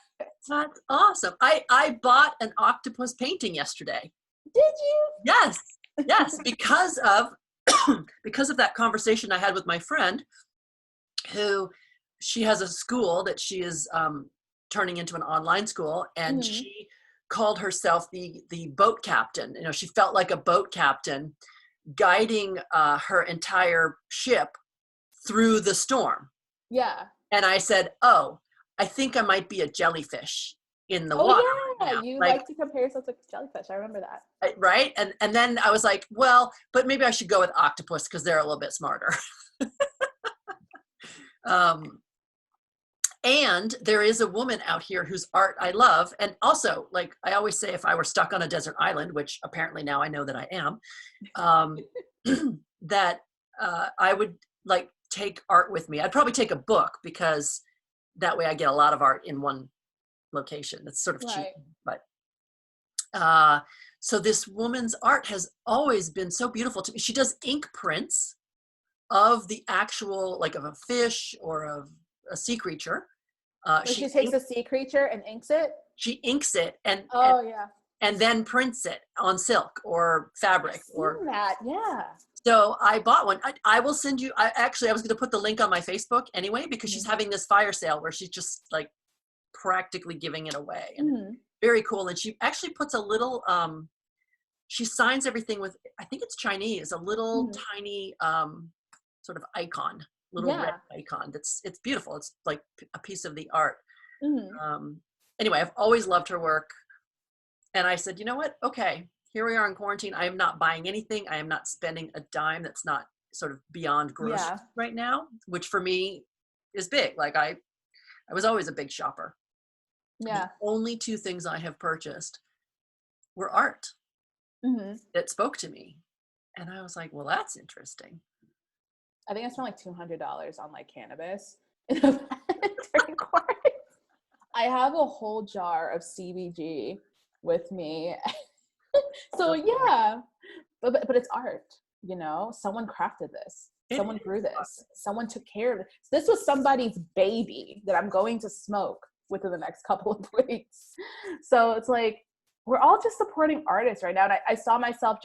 That's awesome. I bought an octopus painting yesterday. Did you? Yes, because of because of that conversation I had with my friend, who she has a school that she is turning into an online school, and Mm-hmm. she called herself the boat captain. You know, she felt like a boat captain guiding her entire ship through the storm. Yeah. And I said, "Oh, I think I might be a jellyfish in the Oh water yeah, right now." you Like, like to compare yourself to jellyfish. I remember that. right? And then I was like, well, but maybe I should go with octopus because they're a little bit smarter. um, and there is a woman out here whose art I love. And also, like I always say, if I were stuck on a desert island, which apparently now I know that I am, that I would like take art with me. I'd probably take a book, because that way I get a lot of art in one location. It's sort of cheap, Right. but so this woman's art has always been so beautiful to me. She does ink prints of the actual, like of a fish or of a sea creature. So she takes a sea creature and inks it? She inks it Oh yeah. and then prints it on silk or I've fabric. Or seen that, yeah. so I bought one. I will send you. I was going to put the link on my Facebook anyway, because she's having this fire sale where she's just like practically giving it away, and Mm-hmm. very cool. And she actually puts a little. She signs everything with, I think it's Chinese, a little Mm-hmm. tiny sort of icon, little red Yeah. icon. It's beautiful. It's like a piece of the art. Mm-hmm. Anyway, I've always loved her work. And I said, you know what? Okay, here we are in quarantine. I am not buying anything. I am not spending a dime that's not sort of beyond groceries Yeah. right now, which for me is big. Like I was always a big shopper. Yeah. The only two things I have purchased were art Mm-hmm. that spoke to me. And I was like, well, that's interesting. I think I spent like $200 on like cannabis during quarantine. I have a whole jar of CBG with me. So yeah, but it's art, you know. Someone crafted this. Someone grew this. Someone took care of it. This was somebody's baby that I'm going to smoke within the next couple of weeks. So it's like we're all just supporting artists right now. And I saw myself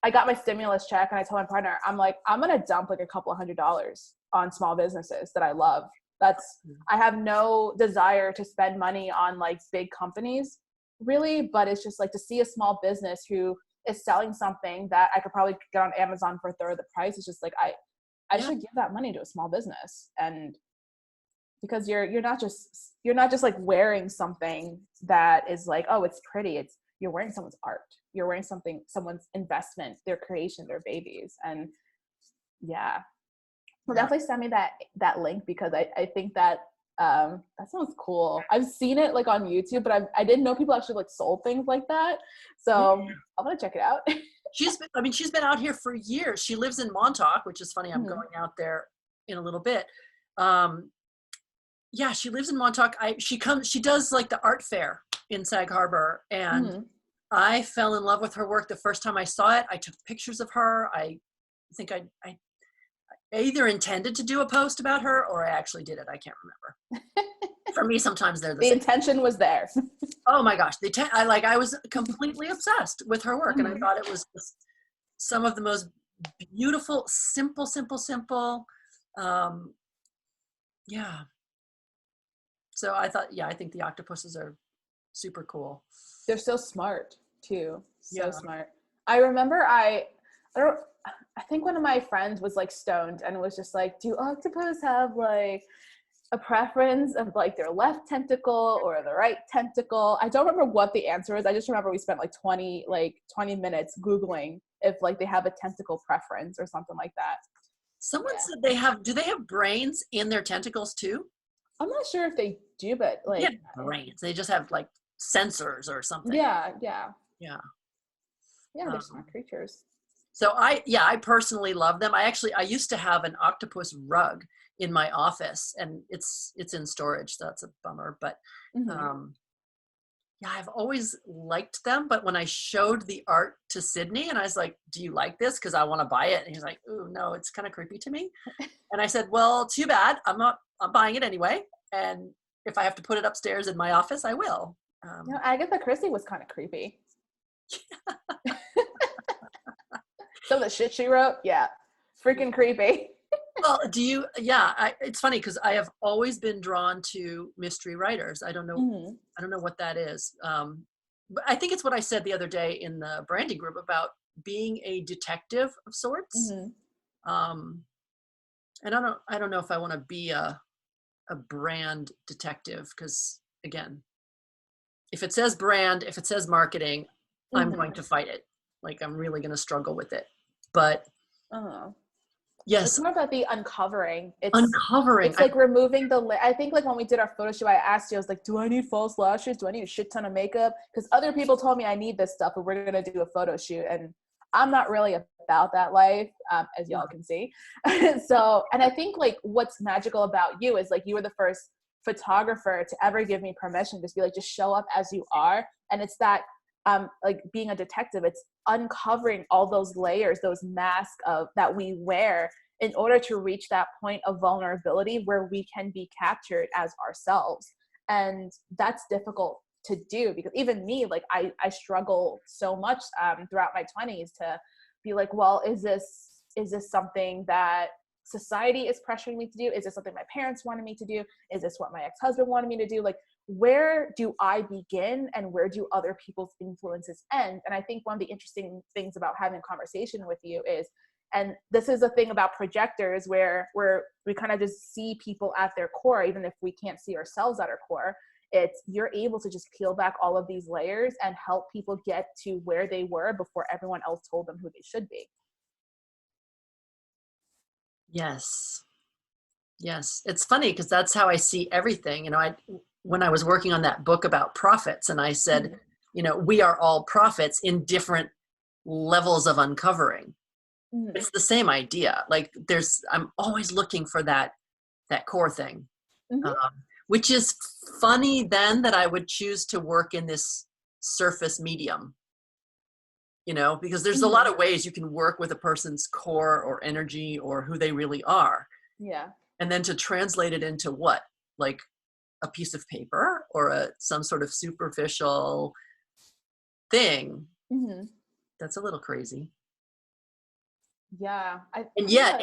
I got my stimulus check, and I told my partner, I'm like, I'm gonna dump like a couple $100s on small businesses that I love. I have no desire to spend money on like big companies really, but it's just like to see a small business who is selling something that I could probably get on Amazon for a third of the price. It's just like I should give that money to a small business. And because you're not just like wearing something that is like, oh, it's pretty. You're wearing someone's art. You're wearing someone's investment, their creation, their babies. And yeah. Well, definitely send me that link, because I think that that sounds cool. I've seen it like on YouTube, but I didn't know people actually like sold things like that. So I'm gonna check it out. She's been out here for years. She lives in Montauk, which is funny. I'm going out there in a little bit. Yeah, she lives in Montauk. She does like the art fair in Sag Harbor, and I fell in love with her work the first time I saw it. I took pictures of her. I think I either intended to do a post about her or I actually did it. I can't remember. For me, sometimes they're the same. Intention was there. Oh my gosh. I was completely obsessed with her work. And I thought it was just some of the most beautiful, simple. Yeah. So I thought, I think the octopuses are super cool. They're so smart too. So Yeah. smart. I remember I think one of my friends was like stoned and was just like, do octopus have like a preference of like their left tentacle or the right tentacle? I don't remember what the answer is. I just remember we spent like 20 minutes Googling if like they have a tentacle preference or something like that. Someone said do they have brains in their tentacles too? I'm not sure if they do, but like brains. They just have like sensors or something. Yeah, they're smart creatures. So I personally love them. I used to have an octopus rug in my office, and it's in storage, so that's a bummer. But I've always liked them. But when I showed the art to Sydney, and I was like, "Do you like this? Because I want to buy it." And he's like, "Ooh, no, it's kind of creepy to me." And I said, "Well, too bad. I'm buying it anyway. And if I have to put it upstairs in my office, I will." Agatha Christie was kind of creepy. Some of the shit she wrote, freaking creepy. Well, it's funny because I have always been drawn to mystery writers. I don't know what that is. But I think it's what I said the other day in the branding group about being a detective of sorts. And I don't know if I want to be a brand detective, because again, if it says brand, if it says marketing, I'm going to fight it. Like, I'm really going to struggle with it. But yes, it's more about the uncovering. It's like removing I think like when we did our photo shoot, I asked you, I was like, do I need false lashes? Do I need a shit ton of makeup? Because other people told me I need this stuff, but we're going to do a photo shoot. And I'm not really about that life, as y'all can see. So, and I think like what's magical about you is like you were the first photographer to ever give me permission to be like, just show up as you are. And it's that like being a detective, it's uncovering all those layers, those masks that we wear in order to reach that point of vulnerability where we can be captured as ourselves. And that's difficult to do, because even me, like I struggle so much throughout my 20s to be like, well, is this something that society is pressuring me to do? Is this something my parents wanted me to do? Is this what my ex-husband wanted me to do? Like, where do I begin and where do other people's influences end? And I think one of the interesting things about having a conversation with you is, and this is a thing about projectors where we kind of just see people at their core, even if we can't see ourselves at our core, it's you're able to just peel back all of these layers and help people get to where they were before everyone else told them who they should be. Yes. It's funny because that's how I see everything. When I was working on that book about prophets, and I said, we are all prophets in different levels of uncovering. It's the same idea. Like I'm always looking for that core thing, which is funny then that I would choose to work in this surface medium, because there's a lot of ways you can work with a person's core or energy or who they really are. Yeah. And then to translate it into what? Like a piece of paper or some sort of superficial thing. That's a little crazy. Yeah. And yet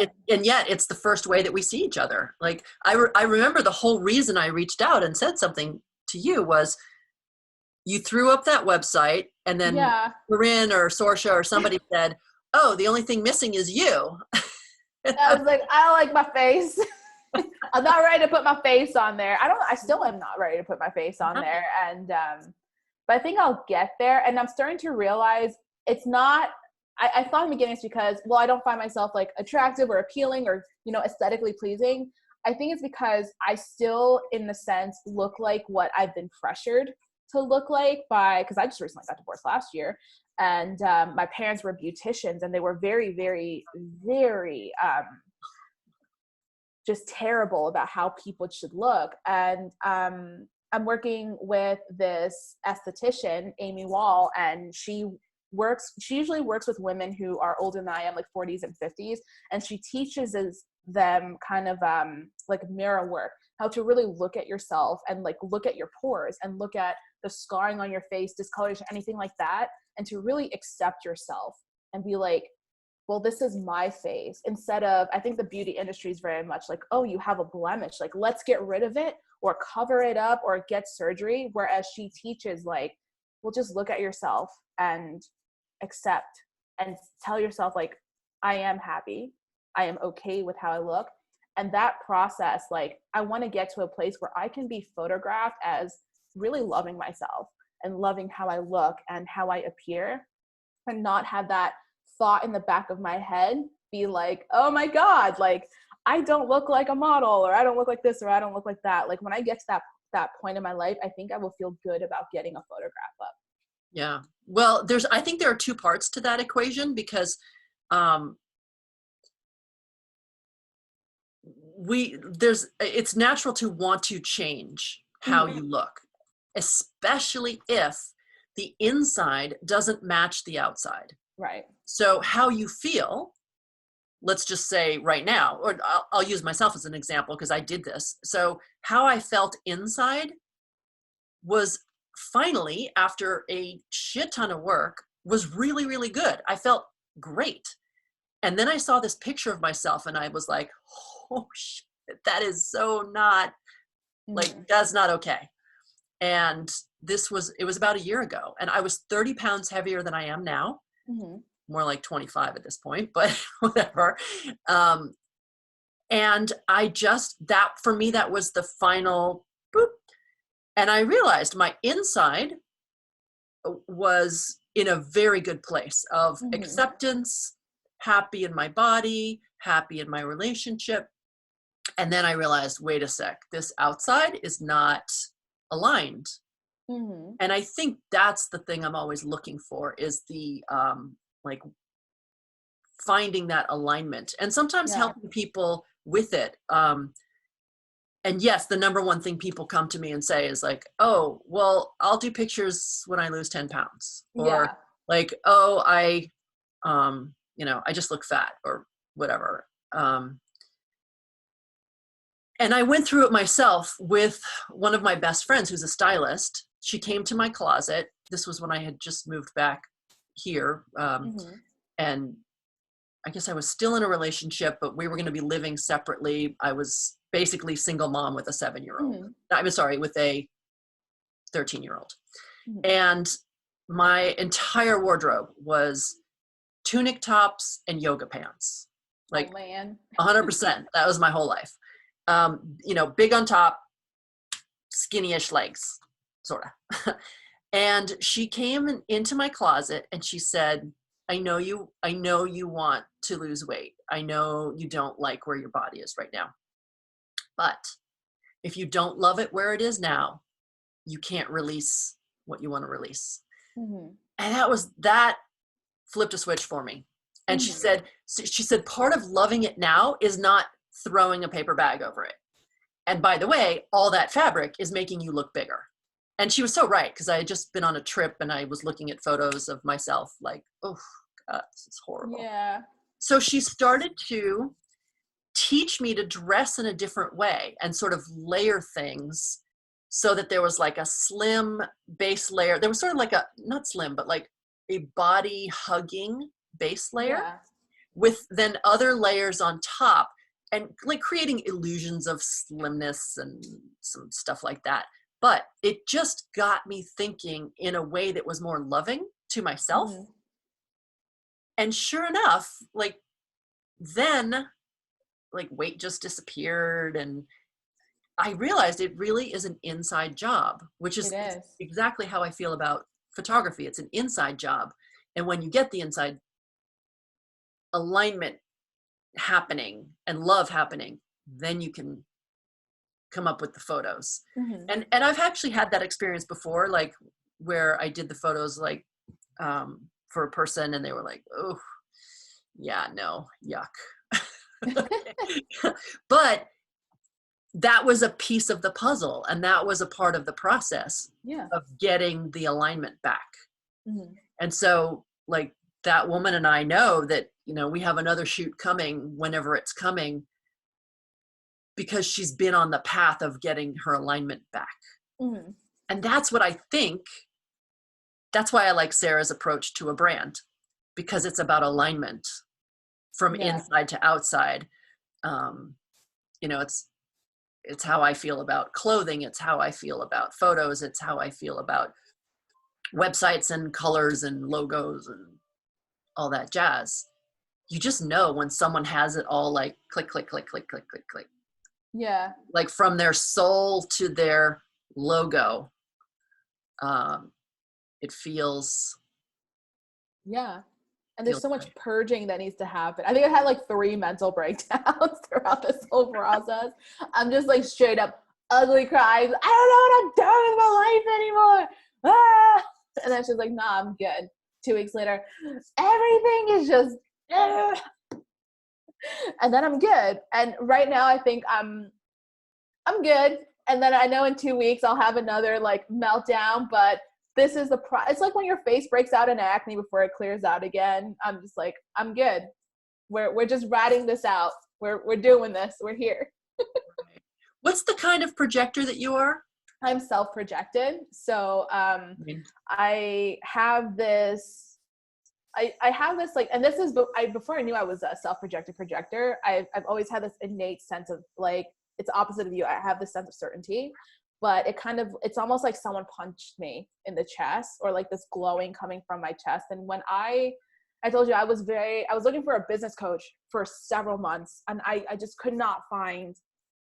it's the first way that we see each other. Like I remember the whole reason I reached out and said something to you was you threw up that website, and then Corinne or Sorsha or somebody said, "Oh, the only thing missing is you." I was like, I don't like my face. I'm not ready to put my face on there. I still am not ready to put my face on there. And, but I think I'll get there. And I'm starting to realize it's not, I thought in the beginning it's because, well, I don't find myself like attractive or appealing or, aesthetically pleasing. I think it's because I still, in the sense, look like what I've been pressured to look like because I just recently got divorced last year. And my parents were beauticians, and they were very, very, very just terrible about how people should look. And I'm working with this esthetician, Amy Wall, and she usually works with women who are older than I am, like 40s and 50s, and she teaches them kind of like mirror work, how to really look at yourself and like look at your pores and look at the scarring on your face, discoloration, anything like that, and to really accept yourself and be like, well, this is my face, instead of, I think the beauty industry is very much like, oh, you have a blemish, like let's get rid of it or cover it up or get surgery. Whereas she teaches like, well, just look at yourself and accept and tell yourself like, I am happy, I am okay with how I look. And that process, like, I want to get to a place where I can be photographed as really loving myself and loving how I look and how I appear, and not have that thought in the back of my head be like, oh my God, like I don't look like a model, or I don't look like this, or I don't look like that. Like when I get to that point in my life, I think I will feel good about getting a photograph up. Yeah. Well, I think there are two parts to that equation, because it's natural to want to change how you look, especially if the inside doesn't match the outside. Right. So how you feel, let's just say right now, or I'll use myself as an example because I did this. So how I felt inside was finally, after a shit ton of work, was really, really good. I felt great. And then I saw this picture of myself and I was like, oh shit, that is so not, like, that's not okay. And it was about a year ago, and I was 30 pounds heavier than I am now. More like 25 at this point, but whatever. And that for me, that was the final boop. And I realized my inside was in a very good place of acceptance, happy in my body, happy in my relationship. And then I realized, wait a sec, this outside is not aligned. And I think that's the thing I'm always looking for, is the like finding that alignment, and sometimes helping people with it. And yes, the number one thing people come to me and say is like, oh, well, I'll do pictures when I lose 10 pounds, or like, oh, I just look fat or whatever. And I went through it myself with one of my best friends who's a stylist. She came to my closet. This was when I had just moved back here. And I guess I was still in a relationship, but we were going to be living separately. I was basically single mom with a 7-year-old. I'm sorry, with a 13-year-old. And my entire wardrobe was tunic tops and yoga pants. Like, 100%. That was my whole life. Big on top, skinny-ish legs, sort of. And she came into my closet and she said, I know you want to lose weight. I know you don't like where your body is right now. But if you don't love it where it is now, you can't release what you want to release. And that flipped a switch for me. And she said, part of loving it now is not throwing a paper bag over it. And by the way, all that fabric is making you look bigger. And she was so right, because I had just been on a trip and I was looking at photos of myself like, oh, God, this is horrible. Yeah. So she started to teach me to dress in a different way and sort of layer things so that there was like a slim base layer. There was sort of like not slim, but like a body hugging base layer with then other layers on top, and like creating illusions of slimness and some stuff like that. But it just got me thinking in a way that was more loving to myself. And sure enough, like then like weight just disappeared, and I realized it really is an inside job, which is exactly how I feel about photography. It's an inside job. And when you get the inside alignment happening and love happening, then you can come up with the photos. And I've actually had that experience before, like where I did the photos like for a person and they were like, oh yeah, no, yuck. But that was a piece of the puzzle, and that was a part of the process of getting the alignment back. Mm-hmm. And so like that woman and I know that, you know, we have another shoot coming whenever it's coming, because she's been on the path of getting her alignment back. Mm-hmm. And that's what I think, that's why I like Sarah's approach to a brand, because it's about alignment from inside to outside. You know, it's how I feel about clothing. It's how I feel about photos. It's how I feel about websites and colors and logos and all that jazz. You just know when someone has it all, like click, click, click, click, click, click, click. Yeah. Like from their soul to their logo. It feels. Yeah. And there's so much purging that needs to happen. I think I had like 3 mental breakdowns throughout this whole process. I'm just like straight up ugly cries. I don't know what I'm doing with my life anymore. Ah! And then she's like, nah, I'm good. 2 weeks later, everything is just, and then I'm good. And right now I think I'm good. And then I know in 2 weeks I'll have another like meltdown, but this is it's like when your face breaks out in acne before it clears out again. I'm just like, I'm good. We're just riding this out. We're doing this. We're here. What's the kind of projector that you are? I'm self-projected. So I have this, I have this like, and this is, before I knew I was a self-projected projector, I've always had this innate sense of like, it's opposite of you. I have this sense of certainty, but it's almost like someone punched me in the chest, or like this glowing coming from my chest. And when I told you I was looking for a business coach for several months, and I just could not find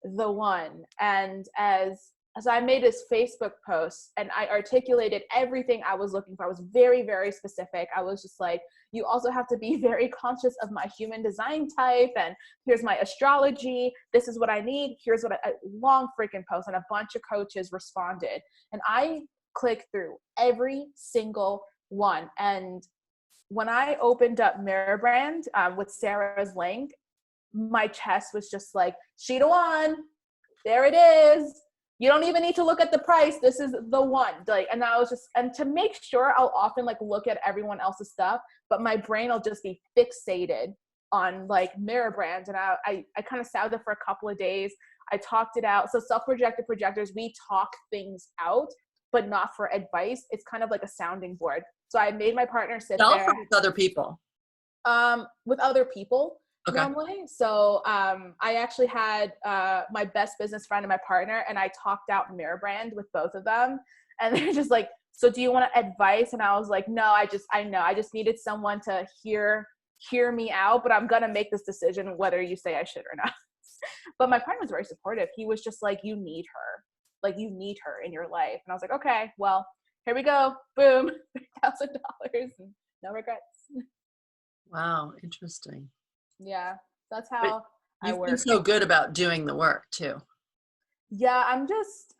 the one. And as I made this Facebook post and I articulated everything I was looking for, I was very, very specific. I was just like, you also have to be very conscious of my human design type, and here's my astrology. This is what I need. Here's what a long freaking post, and a bunch of coaches responded. And I clicked through every single one. And when I opened up Mirror Brand with Sarah's link, my chest was just like, sheet one, there it is. You don't even need to look at the price. This is the one. Like, and I was just, and to make sure, I'll often like look at everyone else's stuff, but my brain will just be fixated on like Mirror Brand. And I kind of sat with it for a couple of days. I talked it out. So self-projected projectors, we talk things out, but not for advice. It's kind of like a sounding board. So I made my partner sit there. With other people? With other people. Okay. Normally. So I actually had my best business friend and my partner, and I talked out Mirror Brand with both of them. And they're just like, so do you want advice? And I was like, no, I just needed someone to hear me out, but I'm going to make this decision whether you say I should or not. But my partner was very supportive. He was just like, you need her. Like, you need her in your life. And I was like, okay, well, here we go. Boom. $1,000 and no regrets. Wow. Interesting. Yeah, that's how I work. You've been so good about doing the work too. Yeah, I'm just,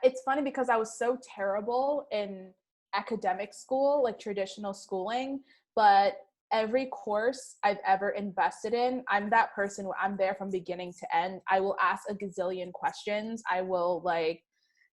it's funny because I was so terrible in academic school, like traditional schooling, but every course I've ever invested in, I'm that person where I'm there from beginning to end. I will ask a gazillion questions. I will like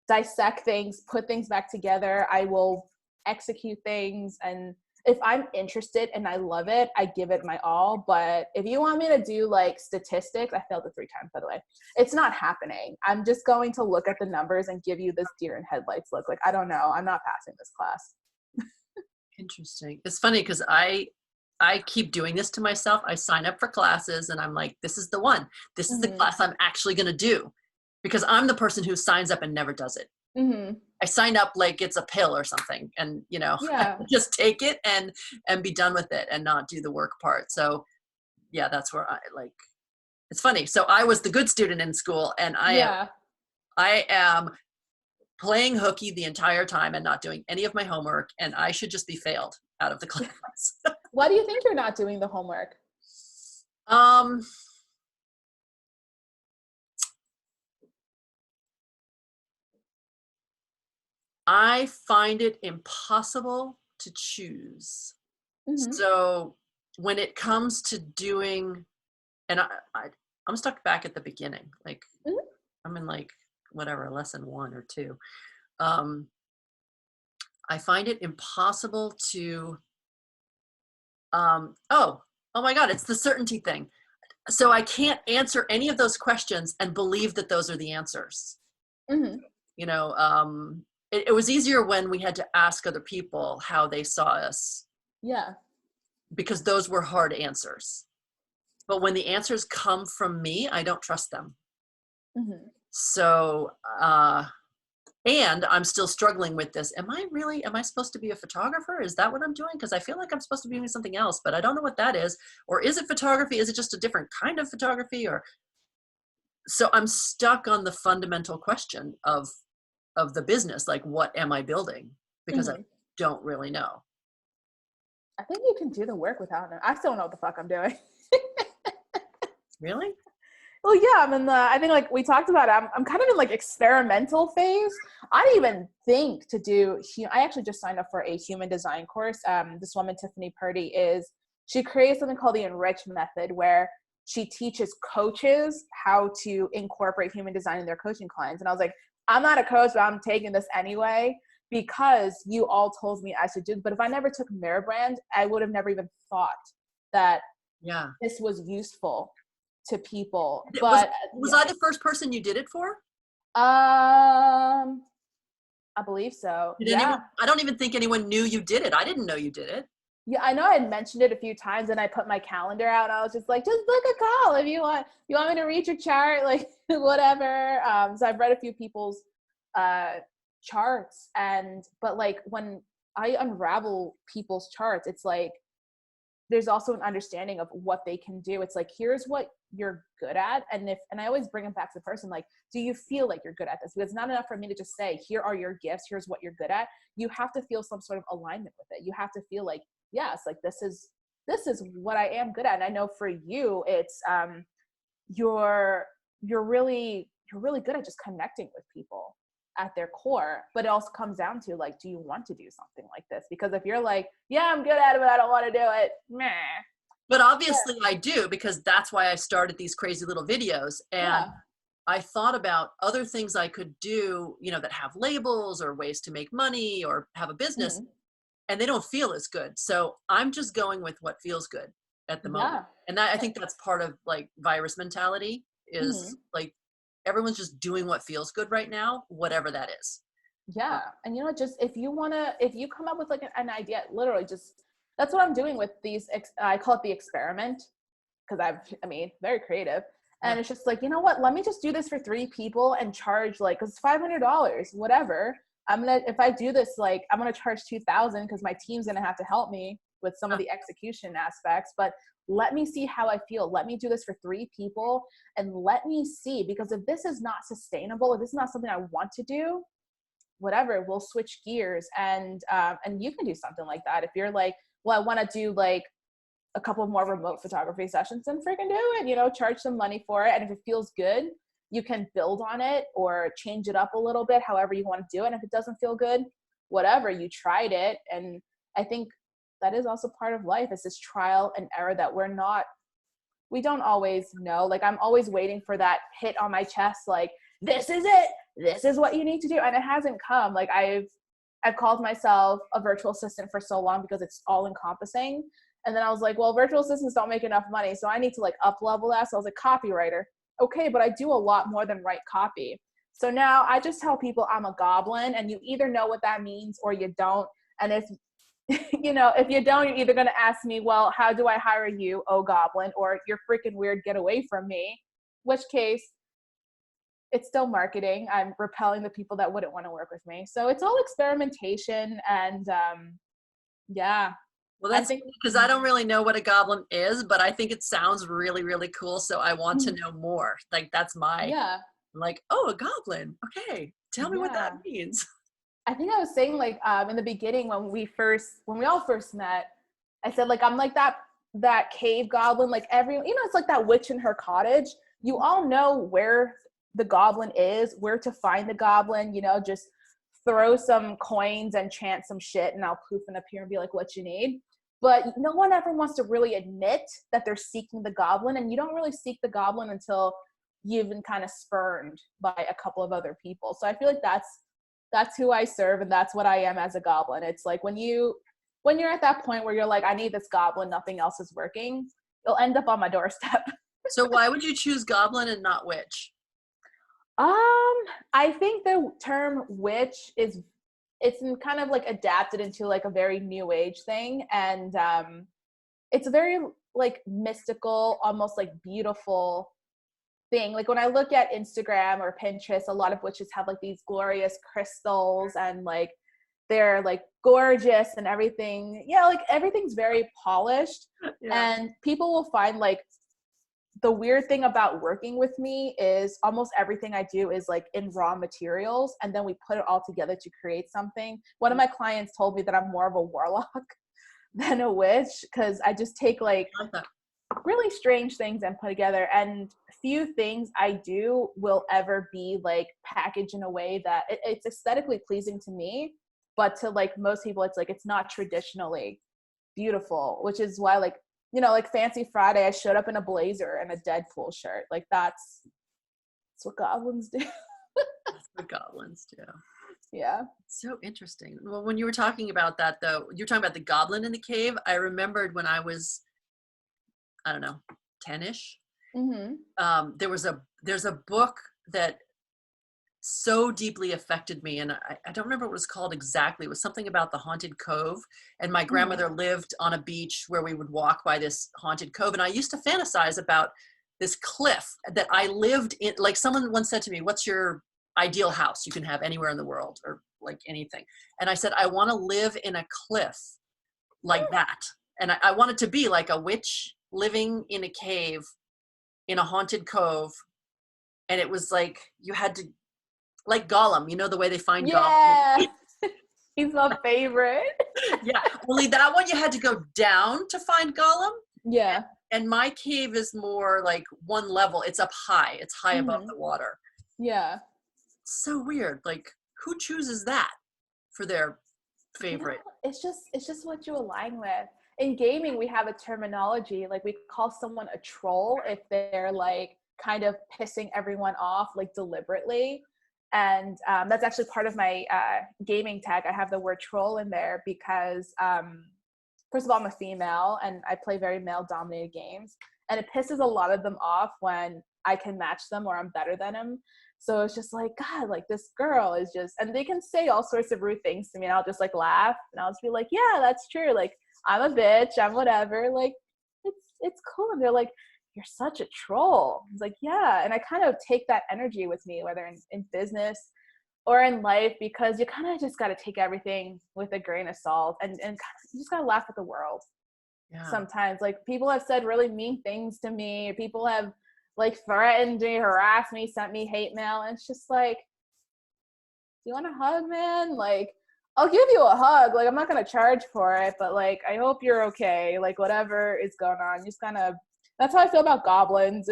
dissect things, put things back together. I will execute things, and if I'm interested and I love it, I give it my all. But if you want me to do like statistics, I failed it 3 times, by the way. It's not happening. I'm just going to look at the numbers and give you this deer in headlights look. Like, I don't know. I'm not passing this class. Interesting. It's funny because I keep doing this to myself. I sign up for classes and I'm like, this is the one. This is the class I'm actually going to do, because I'm the person who signs up and never does it. Mm-hmm. I signed up like it's a pill or something, and just take it and be done with it and not do the work part. So yeah, that's where I like, it's funny. So I was the good student in school, and I am playing hooky the entire time and not doing any of my homework, and I should just be failed out of the class. Why do you think you're not doing the homework? I find it impossible to choose. Mm-hmm. So when it comes to doing, and I'm stuck back at the beginning. Like Mhm. I'm in like whatever, lesson 1 or 2. Um, I find it impossible to oh my God, it's the certainty thing. So I can't answer any of those questions and believe that those are the answers. Mhm. You know, it was easier when we had to ask other people how they saw us Yeah. because those were hard answers. But when the answers come from me, I don't trust them. Mhm. So, and I'm still struggling with this. Am I supposed to be a photographer? Is that what I'm doing? Because I feel like I'm supposed to be doing something else, but I don't know what that is. Or is it photography? Is it just a different kind of photography? Or so I'm stuck on the fundamental question of the business. Like, what am I building? Because I Mhm. don't really know. I think you can do the work without it. I still don't know what the fuck I'm doing. Really? Well, yeah, I'm in the, I think like we talked about, I'm kind of in like experimental phase. I didn't even think to do, I actually just signed up for a human design course. This woman, Tiffany Purdy, she creates something called the Enrich method, where she teaches coaches how to incorporate human design in their coaching clients. And I was like, I'm not a coach, but I'm taking this anyway because you all told me I should do it. But if I never took Mirror Brand, I would have never even thought that Yeah. this was useful to people. Was But was yeah, I the first person you did it for? I believe so. Did anyone? Yeah. I don't even think anyone knew you did it. I didn't know you did it. Yeah, I know I had mentioned it a few times and I put my calendar out and I was just like, just book a call if you want me to read your chart, like whatever. So I've read a few people's charts but like when I unravel people's charts, it's like there's also an understanding of what they can do. It's like, here's what you're good at. And I always bring it back to the person, like, do you feel like you're good at this? Because it's not enough for me to just say, here are your gifts, here's what you're good at. You have to feel some sort of alignment with it. You have to feel like, yes, like this is what I am good at. And I know for you, it's you're really good at just connecting with people at their core. But it also comes down to like, do you want to do something like this? Because if you're like, yeah, I'm good at it, but I don't want to do it, meh. But obviously I do, because that's why I started these crazy little videos. And Yeah. I thought about other things I could do, you know, that have labels or ways to make money or have a business, Mm-hmm. and they don't feel as good. So I'm just going with what feels good at the moment. Yeah. And that, I think that's part of like virus mentality Mm-hmm. is like everyone's just doing what feels good right now, whatever that is. Yeah. And just if you come up with like an idea, literally just, that's what I'm doing with these, I call it the experiment, because very creative. Yeah. And it's just like, you know what, let me just do this for 3 people and charge like, cause it's $500, whatever. If I do this, like, I'm going to charge 2,000 because my team's going to have to help me with some of the execution aspects, but let me see how I feel. Let me do this for 3 people and let me see, because if this is not sustainable, if this is not something I want to do, whatever, we'll switch gears. And you can do something like that. If you're like, well, I want to do like a couple more remote photography sessions, then freaking do it, charge some money for it. And if it feels good, you can build on it or change it up a little bit, however you want to do it. And if it doesn't feel good, whatever, you tried it. And I think that is also part of life, is this trial and error that we don't always know. Like, I'm always waiting for that hit on my chest, like, this is it, this is what you need to do. And it hasn't come. Like, I've called myself a virtual assistant for so long because it's all encompassing. And then I was like, well, virtual assistants don't make enough money, so I need to like up level that. So I was like, copywriter. Okay, but I do a lot more than write copy. So now I just tell people I'm a goblin, and you either know what that means or you don't. And if if you don't, you're either going to ask me, well, how do I hire you, oh goblin? Or you're freaking weird, get away from me. Which case, it's still marketing. I'm repelling the people that wouldn't want to work with me. So it's all experimentation. And yeah, Well, I that's think, because I don't really know what a goblin is, but I think it sounds really, really cool. So I want to know more. Like that's my, yeah, like, oh, a goblin. Okay, tell me what that yeah. means. I think I was saying like in the beginning when we all first met, I said like I'm like that cave goblin, like it's like that witch in her cottage. You all know where the goblin is, where to find the goblin, just throw some coins and chant some shit and I'll poof and appear and be like, what you need. but no one ever wants to really admit that they're seeking the goblin, and you don't really seek the goblin until you've been kind of spurned by a couple of other people. So I feel like that's who I serve, and that's what I am as a goblin. It's like when you're at that point where you're like, I need this goblin, nothing else is working, you'll end up on my doorstep. So why would you choose goblin and not witch? I think the term witch it's kind of like adapted into like a very new age thing, and it's a very like mystical, almost like beautiful thing. Like when I look at Instagram or Pinterest, a lot of witches have like these glorious crystals, and like they're like gorgeous and everything. Yeah, like everything's very polished. Yeah. And people will find like the weird thing about working with me is almost everything I do is like in raw materials, and then we put it all together to create something. One of my clients told me that I'm more of a warlock than a witch, because I just take like really strange things and put together, and few things I do will ever be like packaged in a way that it's aesthetically pleasing to me, but to like most people it's like it's not traditionally beautiful, which is why like, you know, like Fancy Friday, I showed up in a blazer and a Deadpool shirt. Like that's what goblins do. That's what goblins do. Yeah. So interesting. Well, when you were talking about that though, you were talking about the goblin in the cave. I remembered when I was, I don't know, 10-ish. Mm-hmm. There's a book that so deeply affected me, and I don't remember what it was called exactly. It was something about the haunted cove, and my grandmother lived on a beach where we would walk by this haunted cove, and I used to fantasize about this cliff that I lived in. Like someone once said to me, what's your ideal house you can have anywhere in the world, or like anything? And I said, I want to live in a cliff like that, and I want it to be like a witch living in a cave in a haunted cove. And it was like you had to, like Gollum, you know, the way they find Gollum. He's my favorite. Yeah, only that one you had to go down to find Gollum. Yeah. And my cave is more like one level. It's up high. It's high above the water. Yeah. So weird. Like, who chooses that for their favorite? You know, it's just what you align with. In gaming, we have a terminology, like we call someone a troll if they're like kind of pissing everyone off like deliberately. And that's actually part of my gaming tag. I have the word troll in there because first of all, I'm a female and I play very male dominated games, and it pisses a lot of them off when I can match them or I'm better than them. So it's just like, God, like this girl is just, and they can say all sorts of rude things to me and I'll just like laugh and I'll just be like, yeah, that's true. Like I'm a bitch, I'm whatever. Like it's cool. And they're like, you're such a troll. It's like, yeah. And I kind of take that energy with me, whether in business or in life, because you kind of just got to take everything with a grain of salt, and kind of, you just got to laugh at the world. Yeah. Sometimes like people have said really mean things to me. People have like threatened me, harassed me, sent me hate mail. And it's just like, do you want a hug, man? Like, I'll give you a hug. Like, I'm not going to charge for it, but like, I hope you're okay. Like whatever is going on, just kind of, that's how I feel about goblins.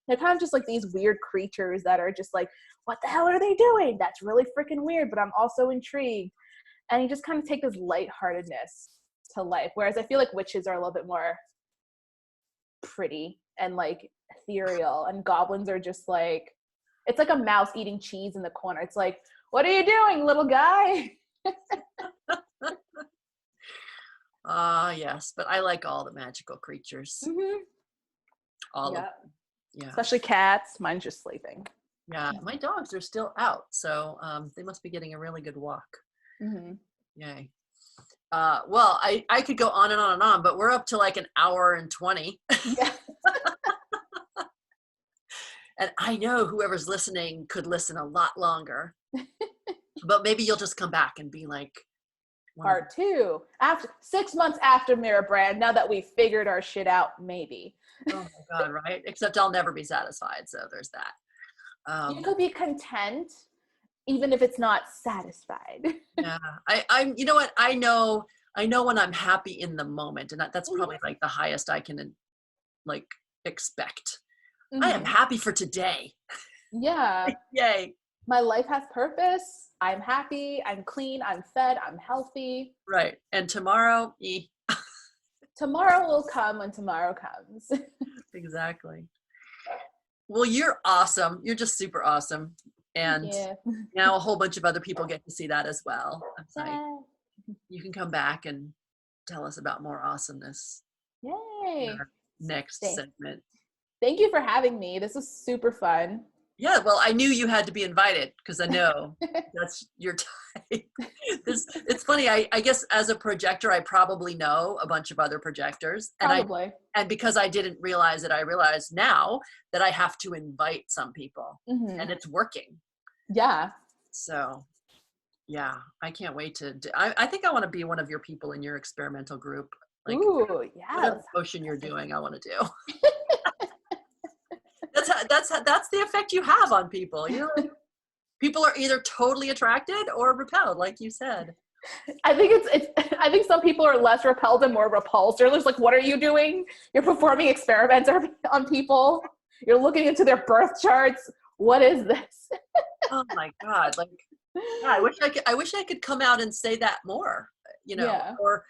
They're kind of just like these weird creatures that are just like, what the hell are they doing? That's really freaking weird, but I'm also intrigued. And you just kind of take this lightheartedness to life. Whereas I feel like witches are a little bit more pretty and like ethereal, and goblins are just like, it's like a mouse eating cheese in the corner. It's like, what are you doing, little guy? Yes, but I like all the magical creatures. Mm-hmm. All of them. Yeah. Especially cats. Mine's just sleeping. Yeah, my dogs are still out, so they must be getting a really good walk. Mm-hmm. Yay. Well, I could go on and on and on, but we're up to like an hour and 20. Yeah. And I know whoever's listening could listen a lot longer. But maybe you'll just come back and be like, part 2 after 6 months after Mirror Brand, now that we've figured our shit out, maybe. Oh my God, right? Except I'll never be satisfied, so there's that. You could be content even if it's not satisfied. Yeah, I'm you know what, I know when I'm happy in the moment, and that's probably like the highest I can like expect. Mm-hmm. I am happy for today. Yeah. Yay. My life has purpose. I'm happy. I'm clean. I'm fed. I'm healthy. Right. And tomorrow, tomorrow will come when tomorrow comes. Exactly. Well, you're awesome. You're just super awesome. And now a whole bunch of other people get to see that as well. It's like, you can come back and tell us about more awesomeness. Yay. In our next segment. Thank you for having me. This was super fun. Yeah, well, I knew you had to be invited because I know that's your type. It's funny. I guess as a projector, I probably know a bunch of other projectors. Probably. And because I didn't realize it, I realize now that I have to invite some people. And it's working. Yeah. So, yeah, I can't wait to I think I want to be one of your people in your experimental group. Like, ooh, yeah. Whatever motion you're doing, I want to do. That's the effect you have on people. You're like, people are either totally attracted or repelled, like you said. I think it's I think some people are less repelled and more repulsed. They're just like, what are you doing? You're performing experiments on people. You're looking into their birth charts. What is this? Oh my God. Like, yeah, I wish I could come out and say that more, or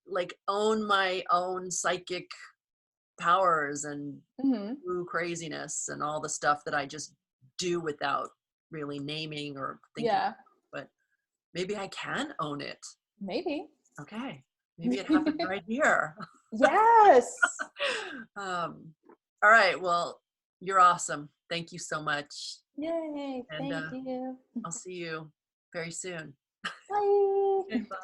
like own my own psychic powers and true craziness and all the stuff that I just do without really naming or thinking. Yeah. But maybe I can own it. Maybe. Okay. Maybe it happens right here. Yes. All right. Well, you're awesome. Thank you so much. Yay. And, thank you. I'll see you very soon. Bye. Okay, bye.